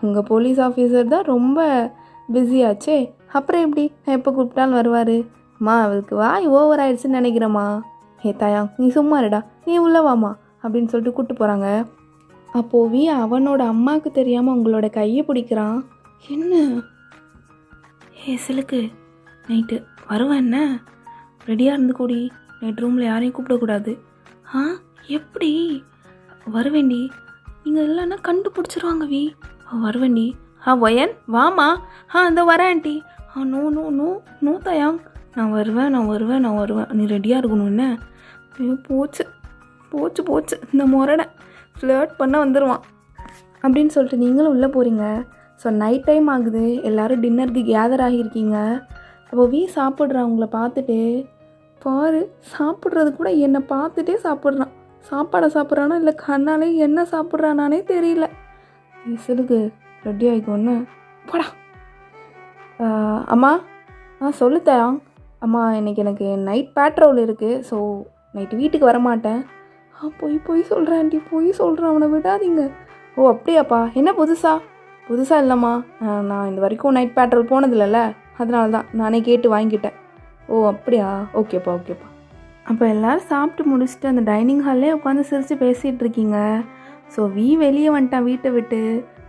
உங்கள் போலீஸ் ஆஃபீஸர் தான் ரொம்ப பிஸியாச்சே, அப்புறம் எப்படி எப்போ கூப்பிட்டாலும் வருவார்? அவளுக்கு வாய் ஓவர் ஆயிடுச்சுன்னு நினைக்கிறேம்மா. தயாங், நீ சும்மா இருடா, நீ உள்ள வாமா அப்படின்னு சொல்லிட்டு கூப்பிட்டு போகிறாங்க. அப்போது அவனோட அம்மாவுக்கு தெரியாமல் உங்களோட கையை பிடிக்கிறான். என்ன சிலுக்கு, நைட்டு வருவேன் என்ன? ரெடியாக இருந்து கூடி, நைட் ரூமில் யாரையும் கூப்பிடக்கூடாது. எப்படி? வருவேண்டி, நீங்கள் இல்லைன்னா கண்டுபிடிச்சிருவாங்க. வருவேண்டி. வயன் வாமா. இந்த வரேன் ஆண்டி. நோ தயாங், நான் வருவேன். நீ ரெடியாக இருக்கணும் என்ன? போச்சு இந்த முரடை ஃப்ளர்ட் பண்ண வந்துடுவான் அப்படின்னு சொல்லிட்டு நீங்களும் உள்ளே போகிறீங்க. ஸோ நைட் டைம் ஆகுது, எல்லோரும் டின்னருக்கு கேதர் ஆகியிருக்கீங்க. அப்போ சாப்பிட்றவங்கள பார்த்துட்டு பாரு, சாப்பிட்றது கூட என்னை பார்த்துட்டே சாப்பிட்றான். சாப்பாடை சாப்பிட்றானா இல்லை கண்ணாலே என்ன சாப்பிட்றானானே தெரியல. சிலுக்கு ரெடி ஆகிக்கோன்னு போடா. அம்மா சொல்லு தயாங். அம்மா, எனக்கு நைட் பேட்ரோல் இருக்குது. ஸோ நைட்டு வீட்டுக்கு வரமாட்டேன். போய் சொல்கிறேன் ஆண்டி, அவனை விடாதீங்க. அப்படியாப்பா, என்ன புதுசாக இல்லைம்மா, நான் இந்த வரைக்கும் நைட் பேட்ரோல் போனதில்லைல்ல, அதனால தான் நானே கேட்டு வாங்கிக்கிட்டேன். அப்படியா, ஓகேப்பா. அப்போ எல்லோரும் சாப்பிட்டு முடிச்சுட்டு அந்த டைனிங் ஹால்லே உட்காந்து சிரித்து பேசிகிட்டு இருக்கீங்க. ஸோ வெளியே வந்துட்டான் வீட்டை விட்டு.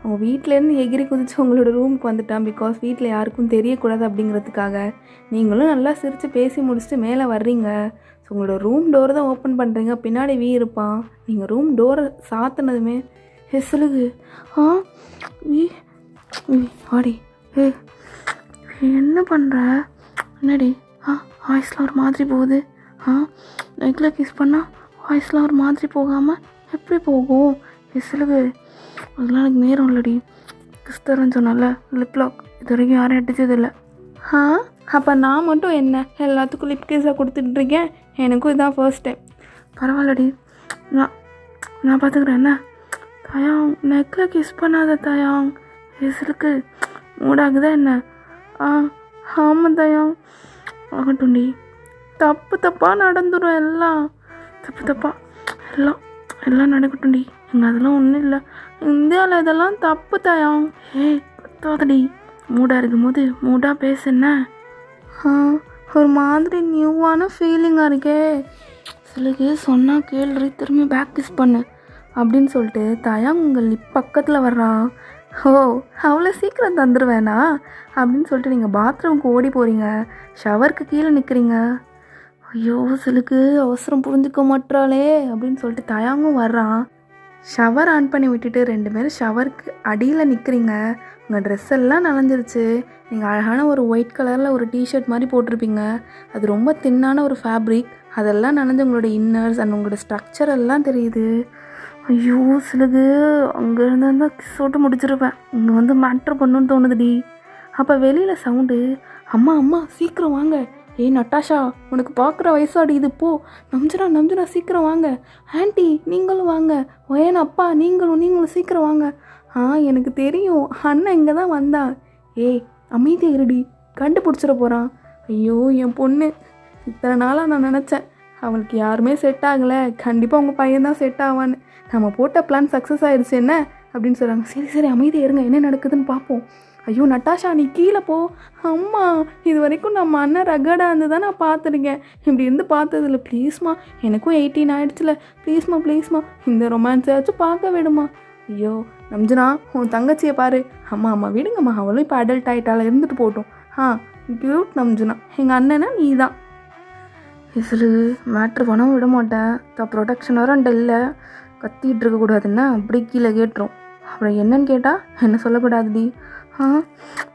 அவங்க வீட்டிலேருந்து எகிரி குதிச்சு உங்களோட ரூமுக்கு வந்துட்டான். பிகாஸ் வீட்டில் யாருக்கும் தெரியக்கூடாது அப்படிங்கிறதுக்காக. நீங்களும் நல்லா சிரித்து பேசி முடிச்சுட்டு மேலே வர்றீங்க. ஸோ உங்களோட ரூம் டோரை தான் ஓப்பன் பண்ணுறீங்க. பின்னாடி இருப்பான். நீங்கள் ரூம் டோரை சாத்தினதுமே சொல்லுது, வாடி, என்ன பண்ணுற? என்னடி வாய்ஸ்லாம் ஒரு மாதிரி போகுது? நெக்கில் கிஸ் பண்ணால் வாய்ஸ்லாம் ஒரு மாதிரி போகாமல் எப்படி போகும்? சொல்லுது, அதெல்லாம் எனக்கு நேரம் இல்லடி. கிஸ் தரேன்னு சொன்னால, லிப் லாக் இது வரைக்கும் யாரும் அடித்ததில்லை. அப்போ நான் மட்டும் என்ன எல்லாத்துக்கும் லிப் கிஸாக கொடுத்துட்ருக்கேன்? எனக்கும் இதான் ஃபர்ஸ்ட் டைம். பரவாயில்லடி, நான் பார்த்துக்குறேன். என்ன தயாங், நெக்கில் கிஸ் பண்ணாத தயாங். சிலுக்கு மூடாகுதா என்ன? ஆமாம் தயாங், ஆகட்டும்டி. தப்பாக நடந்துடும், எல்லாம் தப்பாக எல்லாம் நடக்கட்டும்டி. இங்கே அதெல்லாம் ஒன்றும் இல்லை. இந்தியாவில் இதெல்லாம் தப்பு தயாங். கத்தாதடி, மூடாக இருக்கும்போது மூடாக பேசுன. ஒரு மாதிரி நியூவான ஃபீலிங்காக இருக்கே. சிலக்கு சொன்னால் கேள்றி, திரும்பி பேக் கிஸ் பண்ணு. அப்படின்னு சொல்லிட்டு தயாங் உங்கள் லிப் பக்கத்தில் வர்றான். ஓ, அவ்வளோ சீக்கிரம் தந்துடுவேனா அப்படின்னு சொல்லிட்டு நீங்கள் பாத்ரூமுக்கு ஓடி போகிறீங்க. ஷவருக்கு கீழே நிற்கிறீங்க. ஐயோ, சிலுக்கு அவசரம் புரிஞ்சுக்க மாட்டாளே அப்படின்னு சொல்லிட்டு தயாங்கும் வர்றான். ஷவர் ஆன் பண்ணி விட்டுட்டு 2 பேரும் ஷவருக்கு அடியில் நிற்கிறீங்க. உங்கள் ட்ரெஸ் எல்லாம் நனைஞ்சிருச்சு. நீங்கள் அழகான ஒரு ஒயிட் கலரில் ஒரு டிஷர்ட் மாதிரி போட்டிருப்பீங்க. அது ரொம்ப தின்னான ஒரு ஃபேப்ரிக். அதெல்லாம் நனைஞ்சு உங்களோட இன்னர்ஸ் அண்ட் உங்களோட ஸ்ட்ரக்சர் எல்லாம் தெரியுது. ஐயோ, சிலது அங்கே இருந்தால் கிஸ்ஸோட்டு முடிச்சிருப்பேன். இங்கே வந்து மேட்ரு பண்ணுன்னு தோணுதுடி. அப்போ வெளியில் சவுண்டு, அம்மா அம்மா சீக்கிரம் வாங்க. ஏய் நட்டாஷா, உனக்கு பார்க்குற வயசாடி இது, போ. நம்ஜனா சீக்கிரம் வாங்க. ஆண்டி நீங்களும் வாங்க. ஒயன் அப்பா நீங்களும் சீக்கிரம் வாங்க. எனக்கு தெரியும், அண்ணன் இங்கே தான் வந்தான். ஏய் அமைதியாக இருடி, கண்டுபிடிச்சிட போகிறான். ஐயோ என் பொண்ணு, இத்தனை நாளாக நான் நினச்சேன் அவளுக்கு யாருமே செட் ஆகலை, கண்டிப்பாக உங்கள் பையன்தான் செட் ஆவான்னு. நம்ம போட்ட பிளான் சக்ஸஸ் ஆகிடுச்சு என்ன அப்படின்னு சொல்கிறாங்க. சரி அமைதியாக இருங்க, என்ன நடக்குதுன்னு பார்ப்போம். ஐயோ நட்டாஷா, நீ கீழே போ. அம்மா, இது வரைக்கும் நம்ம அண்ணன் ரகடாக இருந்து தான் நான் பார்த்துருக்கேன். இப்படி இருந்து பார்த்ததில்ல. ப்ளீஸ்மா, எனக்கும் 18 ஆகிடுச்சுல. ப்ளீஸ்மா இந்த ரொமான்ஸாச்சும் பார்க்க விடுமா. ஐயோ நம்ஜனா, உன் தங்கச்சியை பாரு. அம்மா விடுங்கம்மா, அவளும் இப்போ அடல்ட் ஆகிட்டால, இருந்துட்டு போட்டோம். கியூட் நம்ஜனா, எங்கள் அண்ணனா நீ தான். இசிலு மேட்ரு பண்ண விட மாட்டேன். ப்ரொடெக்ஷன் வர இல்லை, கத்திகிட்டு இருக்கக்கூடாதுன்னா அப்படி கீழே கேட்டுரும். அப்புறம் என்னன்னு கேட்டால் என்ன சொல்லக்கூடாதுடி.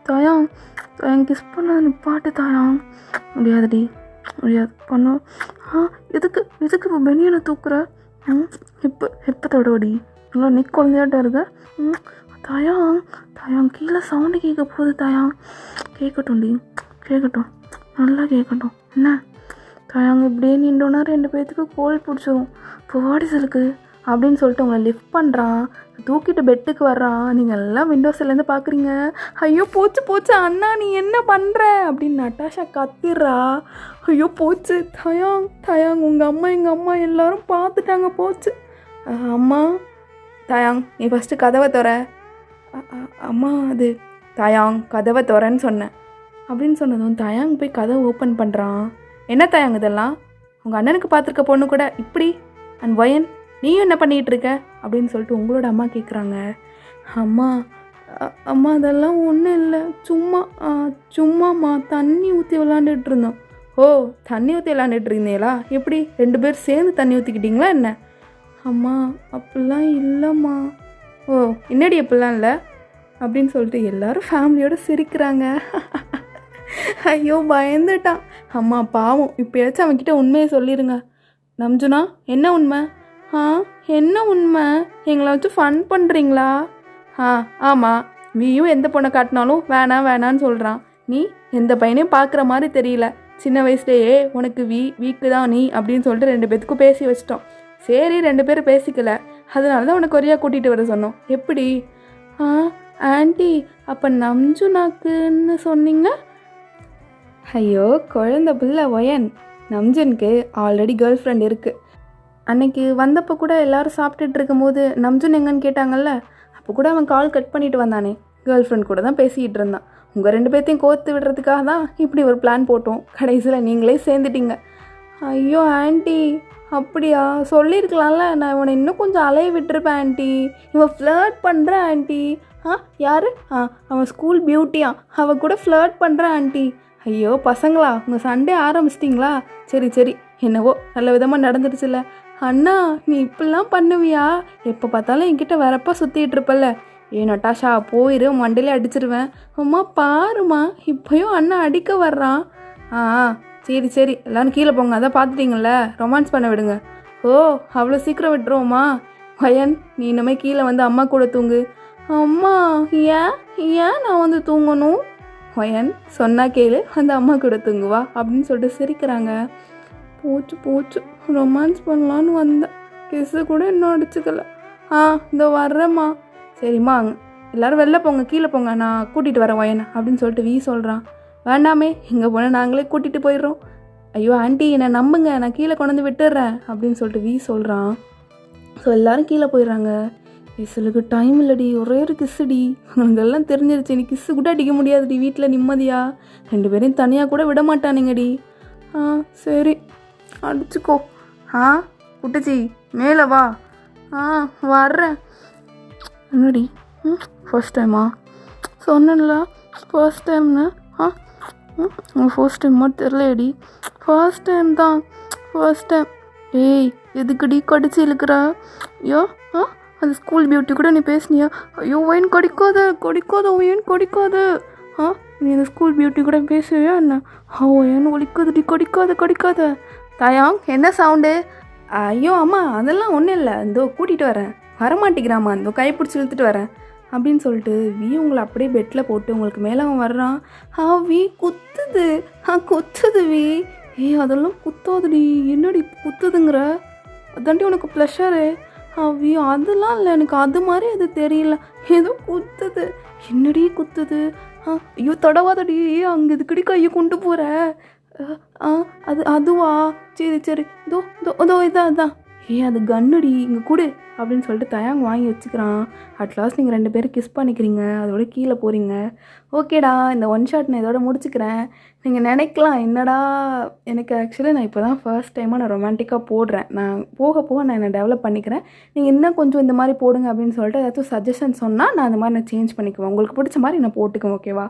தயாங் கிஸ் பண்ண நிப்பாட்டு தயாங். முடியாது பண்ணோம். எதுக்கு இப்போ பெனியனை தூக்குற? இப்போ தொடோடி, நல்லா நீ குழந்தையாட்ட இருக்க. தயாங் கீழே சவுண்டு கேட்க போகுது. தயாங் கேட்கட்டும் நல்லா கேட்கட்டும். என்ன தயாங் இப்படியே நின்றோன்னா 2 பேர்த்துக்கு கோல் பிடிச்சிரும். போடி சிலுக்கு அப்படின்னு சொல்லிட்டு உங்களை லிஃப்ட் பண்ணுறான். தூக்கிட்டு பெட்டுக்கு வர்றான். நீங்கள் எல்லாம் விண்டோஸ்லேருந்து பார்க்குறீங்க. ஐயோ போச்சு அண்ணா, நீ என்ன பண்ணுற அப்படின்னு நட்டாஷா கத்திடுறா. ஐயோ போச்சு தயாங் உங்கள் அம்மா எங்கள் அம்மா எல்லோரும் பார்த்துட்டாங்க, போச்சு. அம்மா, தயாங் நீ ஃபஸ்ட்டு கதவை திற. அம்மா, அது தயாங் கதவை திறன்னு சொன்னேன் அப்படின்னு சொன்னதும் தயாங் போய் கதவை ஓப்பன் பண்ணுறான். என்ன தயாங் இதெல்லாம்? உங்கள் அண்ணனுக்கு பார்த்துருக்க பொண்ணு கூட இப்படி? அண்ட் வயன், நீயும் என்ன பண்ணிகிட்டு இருக்க அப்படின்னு சொல்லிட்டு உங்களோட அம்மா கேட்குறாங்க. அம்மா அதெல்லாம் ஒன்றும் இல்லை, சும்மாம்மா தண்ணி ஊற்றி விளாண்டுட்டு இருந்தோம். ஓ, தண்ணி ஊற்றி விளாண்டுட்டு இருந்தீங்களா? எப்படி 2 பேர் சேர்ந்து தண்ணி ஊற்றிக்கிட்டீங்களா என்ன? அம்மா அப்படிலாம் இல்லைம்மா. ஓ, என்னடி அப்படிலாம் இல்லை அப்படின்னு சொல்லிட்டு எல்லாரும் ஃபேமிலியோடு சிரிக்கிறாங்க. ஐயோ பயந்துட்டான். அம்மா பாவம், இப்போயாச்சும் அவன்கிட்ட உண்மையை சொல்லிடுங்க. நம்ஜுனா, என்ன உண்மை? என்ன உண்மை? எங்களை வச்சு ஃபன் பண்ணுறீங்களா? ஆமாம், வீயும் எந்த பொண்ணை காட்டினாலும் வேணான்னு சொல்கிறான். நீ எந்த பையனையும் பார்க்குற மாதிரி தெரியல. சின்ன வயசுலேயே உனக்கு வீக்கு தான் நீ அப்படின்னு சொல்லிட்டு 2 பேத்துக்கும் பேசி வச்சிட்டோம். சரி 2 பேரும் பேசிக்கல, அதனால தான் உனக்கு கொரியா கூட்டிகிட்டு வர சொன்னோம். எப்படி? ஆண்டி, அப்போ நம்ஜுனாக்குன்னு சொன்னீங்க? ஐயோ குழந்த பிள்ளை ஒயன், நம்ஜனுக்கு ஆல்ரெடி கேர்ள் ஃப்ரெண்ட் இருக்குது. அன்னைக்கு வந்தப்போ கூட எல்லோரும் சாப்பிட்டுட்டு இருக்கும்போது நம்ஜுன் எங்கன்னு கேட்டாங்கல்ல, அப்போ கூட அவன் கால் கட் பண்ணிட்டு வந்தானே. கேர்ள் ஃப்ரெண்ட் கூட தான் பேசிக்கிட்டு இருந்தான். உங்கள் 2 பேர்த்தையும் கோர்த்து விடுறதுக்காக தான் இப்படி ஒரு பிளான் போட்டோம். கடைசியில் நீங்களே சேர்ந்துட்டீங்க. ஐயோ ஆண்டி, அப்படியா? சொல்லியிருக்கலாம்ல, நான் இவனை இன்னும் கொஞ்சம் அலைய விட்டுருப்பேன் ஆண்டி. இவன் ஃப்ளர்ட் பண்ணுறான் ஆண்டி. யார்? அவன் ஸ்கூல் பியூட்டியா, அவன் கூட ஃப்ளர்ட் பண்ணுறான் ஆண்டி. ஐயோ பசங்களா, உங்கள் சண்டே ஆரம்பிச்சிட்டிங்களா? சரி என்னவோ நல்ல விதமாக நடந்துடுச்சுல்ல. அண்ணா, நீ இப்படிலாம் பண்ணுவியா? எப்போ பார்த்தாலும் என்கிட்ட வரப்போ சுற்றிட்டு இருப்பல்ல. நட்டாஷா போயிரு, மண்டையிலே அடிச்சிருவேன். அம்மா பாருமா, இப்போயும் அண்ணா அடிக்க வர்றான். சரி எல்லோரும் கீழே போங்க, அதான் பார்த்துட்டிங்கள, ரொமான்ஸ் பண்ண விடுங்க. ஓ, அவ்வளோ சீக்கிரம் விட்டுருவோம்மா? வயன், நீ இனிமேல் கீழே வந்து அம்மா கூட தூங்கு. அம்மா, ஏன் நான் வந்து தூங்கணும்? வயன், சொன்னா கேளு, அந்த அம்மா கூட தூங்குவா அப்படின்னு சொல்லிட்டு சிரிக்கிறாங்க. போச்சு ரொமான்ஸ் பண்ணலான்னு வந்தேன், கிஸ்ஸு கூட இன்னும் அடிச்சுக்கல. இதோ வர்றேம்மா. சரிம்மா, எல்லோரும் வெளில போங்க, கீழே போங்க, நான் கூட்டிகிட்டு வரேன் வயனை அப்படின்னு சொல்லிட்டு வீ சொல்கிறான். வேண்டாமே, எங்கே போனால் நாங்களே கூட்டிகிட்டு போயிடுறோம். ஐயோ ஆண்டி, என்னை நம்புங்க, நான் கீழே கொண்டு வந்து விட்டுடுறேன் அப்படின்னு சொல்லிட்டு வீ சொல்கிறான். ஸோ எல்லோரும் கீழே போயிடுறாங்க. கிஸ்ஸுக்கு டைம் இல்லடி, ஒரே ஒரு கிஸ்ஸுடி. உங்களுக்கெல்லாம் தெரிஞ்சிருச்சு, நீ கிஸ்ஸு கூட அடிக்க முடியாதுடி வீட்டில் நிம்மதியா. 2 பேரையும் தனியாக கூட விட மாட்டானுங்கடி. சரி அடிச்சுக்கோ. குட்டிச்சி மேலே வா. வர்றேன். என்னடி ஃபர்ஸ்ட் டைமா? சொன்னேன்ல ஃபர்ஸ்ட் டைம்னு. ஃபர்ஸ்ட் டைம் மட்டும் தெரிலடி. ஃபர்ஸ்ட் டைம் தான், ஃபர்ஸ்ட் டைம். ஏய் எதுக்குடி கடிச்சு இழுக்கிற? ஐயோ அது ஸ்கூல் பியூட்டி கூட நீ பேசுனியா? ஐயோ ஒயின் கடிக்காத ஒயின் கடிக்காத. நீ இந்த ஸ்கூல் பியூட்டி கூட பேசுவியா என்ன? ஒயின் ஒழிக்காதடி, கடிக்காத. தயாங் என்ன சவுண்டு? ஐயோ அம்மா அதெல்லாம் ஒன்றும் இல்லை, இதோ கூட்டிகிட்டு வரேன். வரமாட்டேங்கிறாம்மா, இந்த கை பிடிச்சி இழுத்துட்டு வரேன் அப்படின்னு சொல்லிட்டு வி உங்களை அப்படியே பெட்டில் போட்டு உங்களுக்கு மேலே அவன் வர்றான். வி குத்துது வி. அதெல்லாம் குத்தாதுடி. என்னடி குத்துதுங்கிற? அதாண்டி உனக்கு ப்ளஷரு. வி அதெல்லாம் இல்லை, எனக்கு அது மாதிரி அது தெரியல, ஏதோ குத்துது. என்னடி குத்துது? ஐயோ தொடவாதடி, அங்கே இதுக்கடி கையை கொண்டு போகிற. அதுவா? சரி இதோ இதான். அது கன்னுடி, இங்கே கொடு அப்படின்னு சொல்லிட்டு தயாங் வாங்கி வச்சுக்கிறான். அட்லாஸ்ட் நீங்கள் 2 பேரும் கிஸ் பண்ணிக்கிறீங்க, அதோட கீழே போகிறீங்க. ஓகேடா, இந்த ஒன் ஷாட் நான் இதோட முடிச்சுக்கிறேன். நீங்கள் நினைக்கலாம் என்னடா, எனக்கு ஆக்சுவலி நான் இப்போ தான் ஃபர்ஸ்ட் டைமாக நான் ரொமான்டிக்காக போடுறேன். நான் போக நான் என்னை டெவலப் பண்ணிக்கிறேன். நீங்கள் இன்னும் கொஞ்சம் இந்த மாதிரி போடுங்க அப்படின்னு சொல்லிட்டு ஏதாச்சும் சஜஷன் சொன்னால் நான் அந்த மாதிரி நான் சேஞ்ச் பண்ணிக்குவேன். உங்களுக்கு பிடிச்ச மாதிரி நான் போட்டுக்குவேன். ஓகேவா?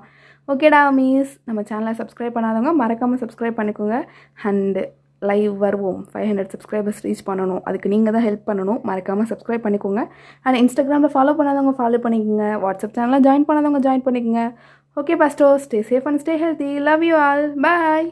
ஓகேடா மீஸ், நம்ம சேனலை சப்ஸ்கிரைப் பண்ணாதவங்க மறக்காமல் சப்ஸ்கிரைப் பண்ணிக்கோங்க. அண்டு லைவ் வருவோம், 500 சப்ஸ்கிரைபர்ஸ் ரீச் பண்ணணும். அதுக்கு நீங்கள் தான் ஹெல்ப் பண்ணணும். மறக்காமல் சப்ஸ்கிரைப் பண்ணிக்கோங்க. அண்ட் இன்ஸ்டாகிராமில் ஃபாலோ பண்ணாதவங்க ஃபாலோ பண்ணிக்கோங்க. வாட்ஸ்அப் சேனலில் ஜாயின் பண்ணாதவங்க ஜாயின் பண்ணிக்கோங்க. Okay Bairstow, stay safe and stay healthy. Love you all. Bye.